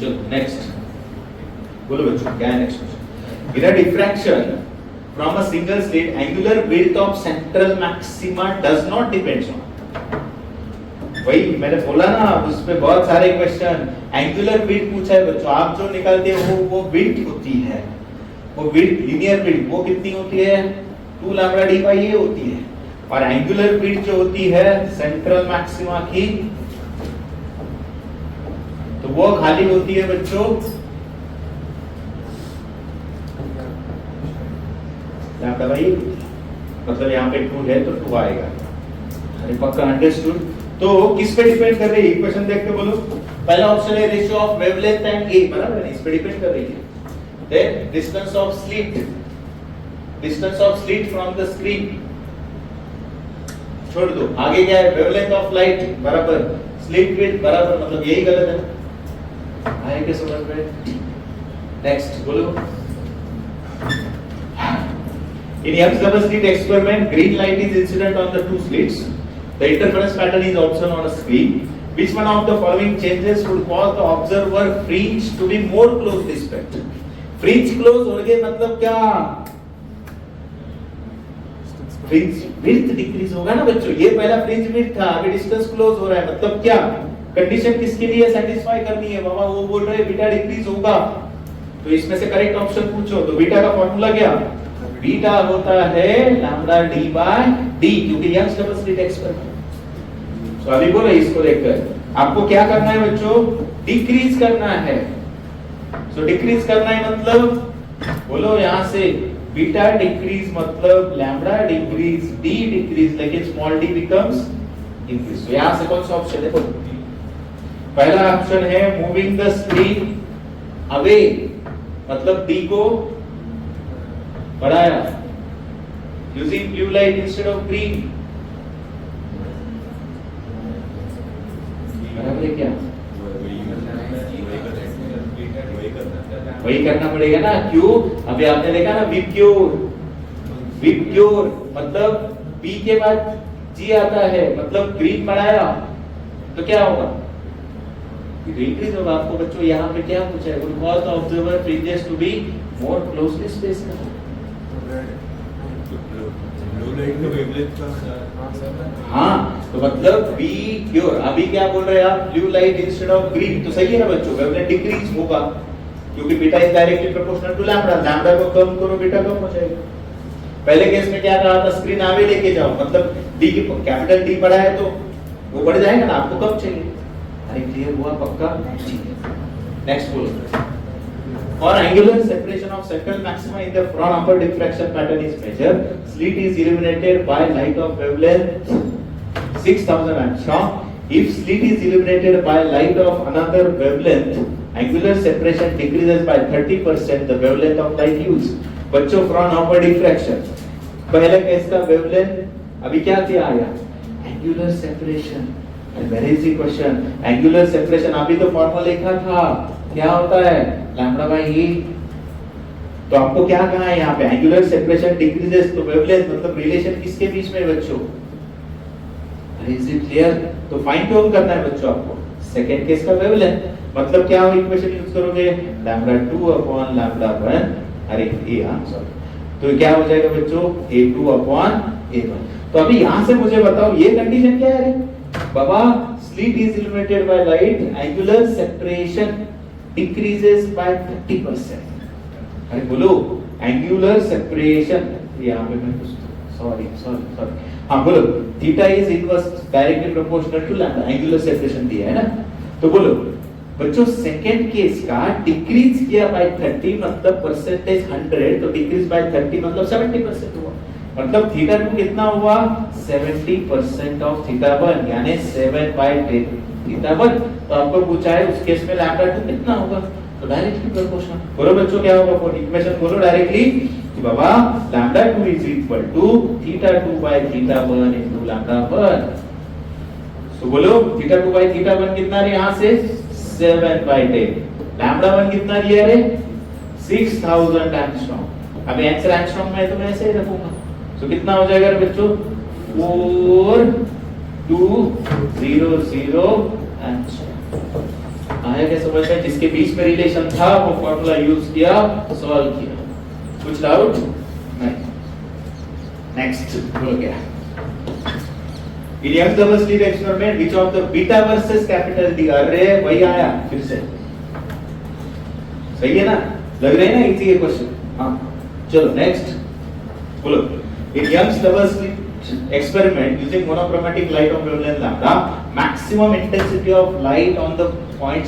चलो नेक्स्ट बोलो बच्चों क्या है next question. In a diffraction from a single slit, angular width of central maxima does not depends on। वही मैंने बोला ना, उस पे बहुत सारे क्वेश्चन एंगुलर विड्थ पूछा है बच्चों। आप जो निकालते हो वो विड्थ होती है, वो विड्थ लीनियर विड्थ वो कितनी होती है? 2 लैम्ब्डा डी बाई ए होती है, और एंगुलर विड्थ जो होती है सेंट्रल मैक्सिमा की, तो वो खाली होती है बच्चों लैम्ब्डा बाई, मतलब यहाँ पे 2 है तो 2 आएगा। अरे पक्का अंडरस्टूड। तो किस पे डिपेंड कर रही है इक्वेशन देख के बोलो। पहला ऑप्शन है ratio of wavelength and a, बराबर है, इस पे डिपेंड कर रही है। Then distance of slit from the screen छोड़ दो, आगे क्या है? वेवलेंथ ऑफ लाइट बराबर स्लिट विड्थ बराबर, मतलब यही गलत है ना? आए क्या समझ में? नेक्स्ट बोलो। In Young's double slit experiment, green light is incident on the 2 slits. The interference pattern is observed on a screen. Which one of the following changes would cause the observer fringe to be more closely spread? Fringe close हो गए मतलब क्या? Fringe width decrease होगा ना बच्चों। ये पहला fringe width था, अभी distance close हो रहा है, मतलब क्या? कंडीशन किसके लिए satisfy करनी है? बाबा वो बोल रहे हैं बीटा डिक्रीज होगा, तो इसमें से करेक्ट ऑप्शन पूछो। तो बीटा का फॉर्मूला क्या? बीटा होता है लैम्ब्डा डी बाय डी, क्योंकि यंग्स डबल स्लिट एक्सपेरिमेंट। तो अभी बोलो इसको देखकर आपको क्या करना है बच्चों? डिक्रीज करना है। सो डिक्रीज करना है मतलब बोलो यहाँ से बीटा डिक्रीज मतलब लैम्ब्डा डिक्रीज, डी डिक्रीज, लेकिन स्मॉल डी बिकम्स इंक्रीज। तो यहाँ से कौन सा ऑप्शन है? देखो पहला ऑप्शन है मूविंग द स्क्रीन अवे, मतलब डी को बढ़ाया, using blue light instead of green, बराबर है क्या? वही करना पड़ेगा ना, क्यों? अभी आपने देखा ना विपक्योर मतलब बी के बाद जी आता है, मतलब ग्रीन बढ़ाया तो क्या होगा? इंक्रीज होगा। आपको बच्चों यहाँ पे क्या पूछा है? would cause the observer fringes to be more closely spaced। हाँ, तो मतलब बी क्योर, अभी क्या बोल रहे हैं आप? Blue light instead of green, तो सही है ना बच्चों? वेवलेंथ डिक्रीज होगा क्योंकि beta is directly proportional to lambda. Lambda को कम करो बीटा कम हो जाएगा। पहले केस में क्या कहा था? स्क्रीन आगे लेके जाओ, मतलब डी की कैपिटल डी बड़ा है तो वो बढ़ जाएगा ना, आपको कम चाहिए। अरे क्लियर हुआ पक्का? नेक्स्ट बोलो। For angular separation of central maxima in the front upper diffraction pattern is measured, slit is illuminated by light of wavelength 6000 angstrom. If slit is illuminated by light of another wavelength, angular separation decreases by 30% the wavelength of light used। बच्चों front upper diffraction पहले केस का wavelength अभी क्या किया आया? Angular separation very easy question. Angular separation अभी तो फॉर्मूला लिखा था, क्या होता है लैम्बडा बाय ई। तो आपको क्या कहा है यहाँ पे, एंगुलर सेपरेशन डिक्रीजेस, तो वेवलेंथ मतलब रिलेशन किसके बीच में है बच्चों, इज इट क्लियर। तो फाइंड आउट करना है बच्चों आपको सेकंड केस का वेवलेंथ, मतलब क्या हो इक्वेशन यूज करोगे लैम्बडा 2 अपॉन लैम्बडा 1, अरे ए आंसर, तो क्या हो जाएगा बच्चों a2 अपॉन a1। तो अभी यहां से मुझे बताओ ये कंडीशन क्या है बाबा, slit is illuminated by light, angular separation decreases by 30%। अरे बोलो एंगुलर सेपरेशन, यहां पे मैं कुछ सॉरी हाँ बोलो, theta is inverse directly proportional to lambda, angular separation दिया है ना। तो बोलो बच्चों सेकंड केस का डिक्रीज किया बाय 30 मतलब परसेंटेज 100, तो डिक्रीज बाय 30 मतलब 70% हुआ, मतलब थीटा 2 कितना हुआ 70% ऑफ थीटा 1, यानी 7/10 थीटा 1। तो आपको पूछा है उस केस में लैम्बडा 2 कितना होगा, तो डायरेक्टली प्रोपोर्शनल। बोलो बच्चों क्या होगा, फॉर इक्वेशन बोलो डायरेक्टली कि बाबा lambda 2 is equal to theta 2 by theta 1 into lambda 1। तो बोलो थीटा 2 बाय थीटा 1 कितना रे, यहां से 7/10, लैम्बडा 1 कितना लिया रे 6000 एंगस्ट्रॉम। अब आंसर एंगस्ट्रॉम में तो मैं ऐसे ही रखूंगा, तो कितना हो जाएगा रे बच्चों 4200 एंगस्ट्रॉम। आया क्या समझ में, जिसके बीच में रिलेशन था वो फार्मूला यूज किया, सॉल्व किया, कुछ डाउट नहीं। नेक्स्ट बोलो क्या, in Young double slit experiment which of the beta versus capital D, अरे वही आया फिर से, सही है ना, लग रहा है ना इजी है क्वेश्चन। हाँ चलो नेक्स्ट बोलो, in Young double slit experiment using monochromatic light of wavelength lambda, maximum intensity of light on the point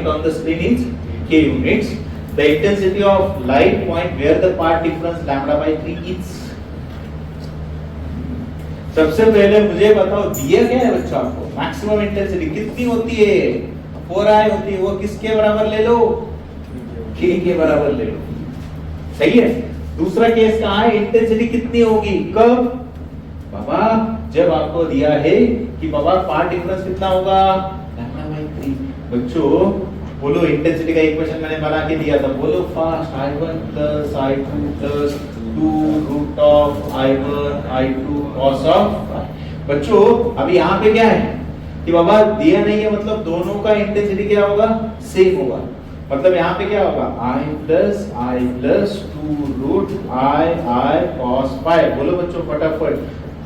on the screen is k units, the intensity of light point where the part difference lambda by 3 is। सबसे पहले मुझे बताओ दिया क्या है बच्चों आपको, मैक्सिमम इंटेंसिटी कितनी होती है 4i होती है, वो किसके बराबर ले लो k के बराबर ले लो, सही है। दूसरा केस कहाँ है, इंटेंसिटी कितनी होगी कब बाबा, जब आपको दिया है कि बाबा पार्ट डिफरेंस कितना होगा लैम्बडा बाय 3। बच्चों बोलो इंटेंसिटी का इक्वेशन मैंने बना के दिया था, बोलो fast i1 plus i2 plus 2 root of i1 i2 cos of. बच्चों अभी यहाँ पे क्या है कि बाबा दिया नहीं है, मतलब दोनों का इंटेंसिटी क्या होगा सेम होगा, मतलब यहाँ पे क्या होगा i plus 2 root i cos phi। बोलो बच्चों फटाफट,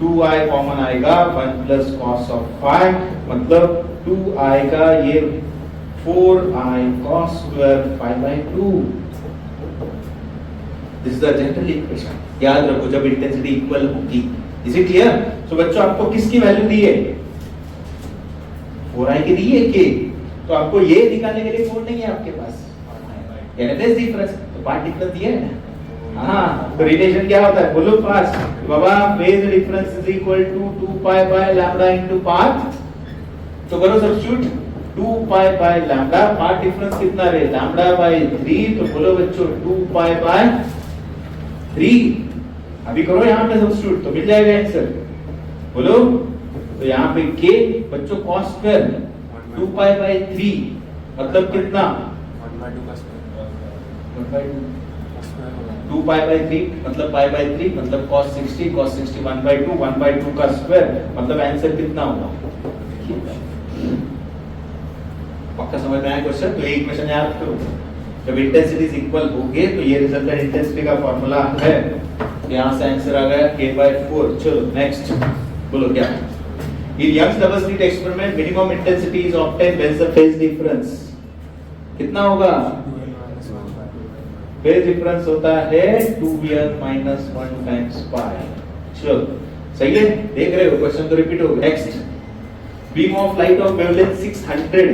2i कॉमन आएगा 1 प्लस cos ऑफ phi, मतलब 2i का ये 4i cos square phi by 2। This is the general equation, याद रखो जब इंटेंसिटी इक्वल होगी। Is it clear. सो बच्चों आपको किसकी वैल्यू दी है 4i की दी है k, तो आपको ये निकालने के लिए कोड नहीं है आपके पास, यानी फेज डिफरेंस, तो पार्ट डिफरेंस दिया है ना। हाँ तो रिलेशन क्या होता है बोलो फास्ट बाबा, phase difference is equal to 2 pi by lambda into path, तो करो substitute 2 pi by lambda, part difference कितना रे लैम्बडा बाय 3, तो बोलो बच्चों 2 पाई बाय 3। अभी करो यहाँ पे सब्स्टिट्यूट तो मिल जाएगा आंसर, बोलो तो यहाँ पे k बच्चों cos स्क्वायर 2 पाई बाय 3 मतलब कितना 2 पाई बाय 3 मतलब पाई बाय 3 मतलब cos 60 1 बाय 2 का स्क्वायर, मतलब आंसर कितना होगा। पक्का समझ में आया क्वेश्चन, तो ये इक्वेशन याद करो, जब इंटेंसिटीज इक्वल होंगे तो ये रिजल्टेंट इंटेंसिटी का फार्मूला है, यहाँ से आंसर आ गया k/4। चलो नेक्स्ट बोलो क्या, in Young's double slit experiment minimum intensity is obtained when the phase difference कितना होगा, फेज डिफरेंस होता है 2n minus 1 times pi। चलो सही है, देख रहे हो क्वेश्चन तो रिपीट होगा। Next, beam of light of wavelength 600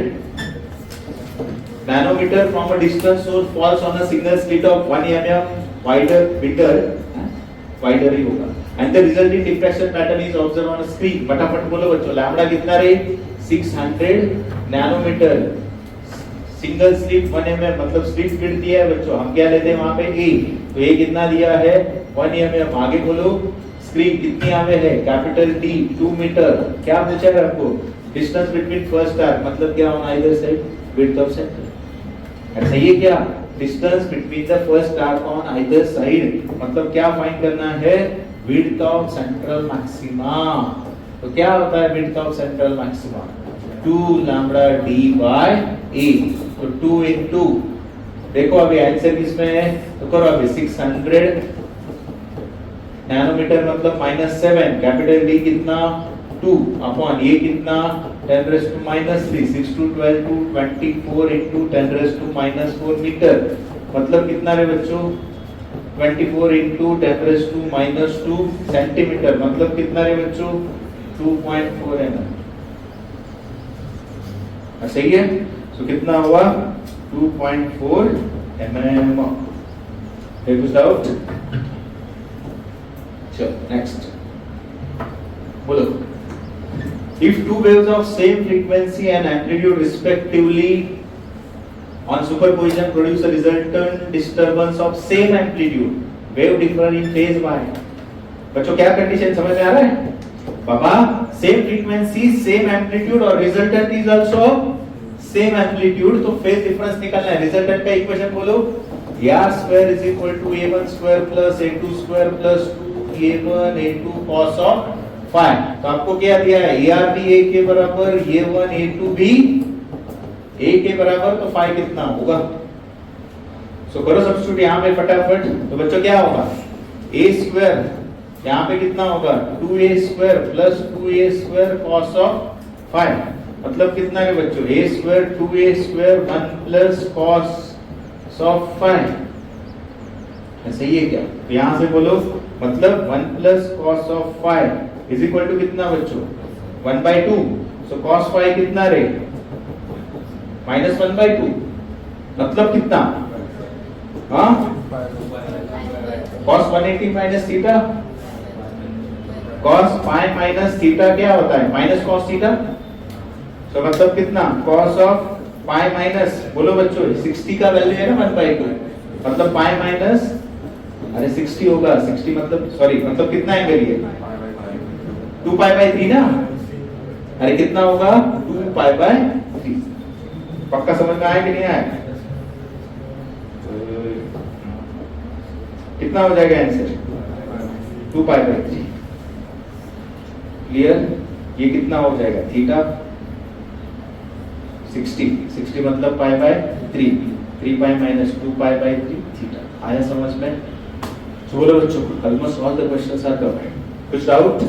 nanometer from a distant source falls on a single slit of 1 mm wider ही होगा, and the resulting diffraction pattern is observed on a screen। फटाफट बोलो बच्चों, लैम्बडा कितना रे 600 नैनोमीटर सिंगल स्लिट 1 mm मतलब स्लिट विड्थ दिया है बच्चों, हम क्या लेते हैं वहां पे ए, तो ए कितना दिया है 1 mm। आगे बोलो स्क्रीन कितनी आवे है कैपिटल टी 2 मीटर। क्या पूछा है आपको डिस्टेंस बिटवीन फर्स्ट आर्क मतलब क्या on either side width of centre. ऐसा ये क्या distance between the first arc on either side मतलब क्या फाइंड करना है विड्थ ऑफ सेंट्रल मैक्सिमा। तो क्या होता है width of central maxima 2 lambda D by A. तो 2 into देखो अभी आंसर किसमें है तो करो अभी 600 नैनोमीटर मतलब -7 कैपिटल डी कितना 2 अपॉन ये कितना 10 raised to -3 6 to 12 to 24 into 10 raised to -4 metre मतलब कितना रे बच्चों 24 into 10 raised to -2 सेंटीमीटर मतलब कितना रे बच्चों 2.4 mm। सही है तो कितना हुआ 2.4 mm। कुछ डाउट चलो नेक्स्ट बोलो if two waves of same frequency and amplitude respectively on superposition produce a resultant disturbance of same amplitude wave differ in phase y। बच्चों क्या कंडीशन समझ में आ रहा है बाबा सेम फ्रीक्वेंसी सेम एम्पलीट्यूड और resultant is also same amplitude तो फेज डिफरेंस निकालना है। रिजल्टेंट का इक्वेशन बोलो r square is equal to a1 square plus a2 square plus 2a1 a2 cos of phi. तो आपको क्या दिया है ar भी a के बराबर a1 a2 भी a के बराबर तो फाई कितना होगा सो करो सब्स्टिट्यूट यहां पे फटाफट। तो बच्चों क्या होगा a स्क्वायर यहाँ पे कितना होगा 2a square plus 2a square cos of 5 मतलब कितना है बच्चों a square 2a square 1 plus cos of 5। ऐसा ही है क्या तो यहाँ से बोलो मतलब 1 plus cos of 5 is equal to कितना बच्चों 1/2 सो cos 5 कितना रे -1/2 मतलब कितना हाँ cos 180 minus theta cos phi minus theta क्या होता है माइनस cos थीटा। तो मतलब कितना cos ऑफ पाई माइनस बोलो बच्चों 60 का वैल्यू है ना 1/2 मतलब पाई माइनस अरे 60 होगा 60 मतलब सॉरी मतलब कितना एंगल ये 2π/3 ना अरे कितना होगा 2π/3। पक्का समझ में आया कि नहीं आया कितना हो जाएगा आंसर 2π/3 क्लियर। ये कितना हो जाएगा थीटा 60 मतलब π/3 3π माइनस 2π/3 थीटा। आया समझ में चलो बच्चों almost all the questions are covered. कुछ डाउट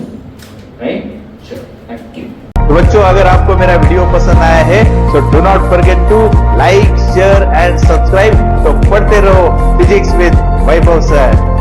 नहीं चलो थैंक यू। तो बच्चों अगर आपको मेरा वीडियो पसंद आया है तो do not forget to like share and subscribe. तो पढ़ते रहो फिजिक्स विद वैभव सर।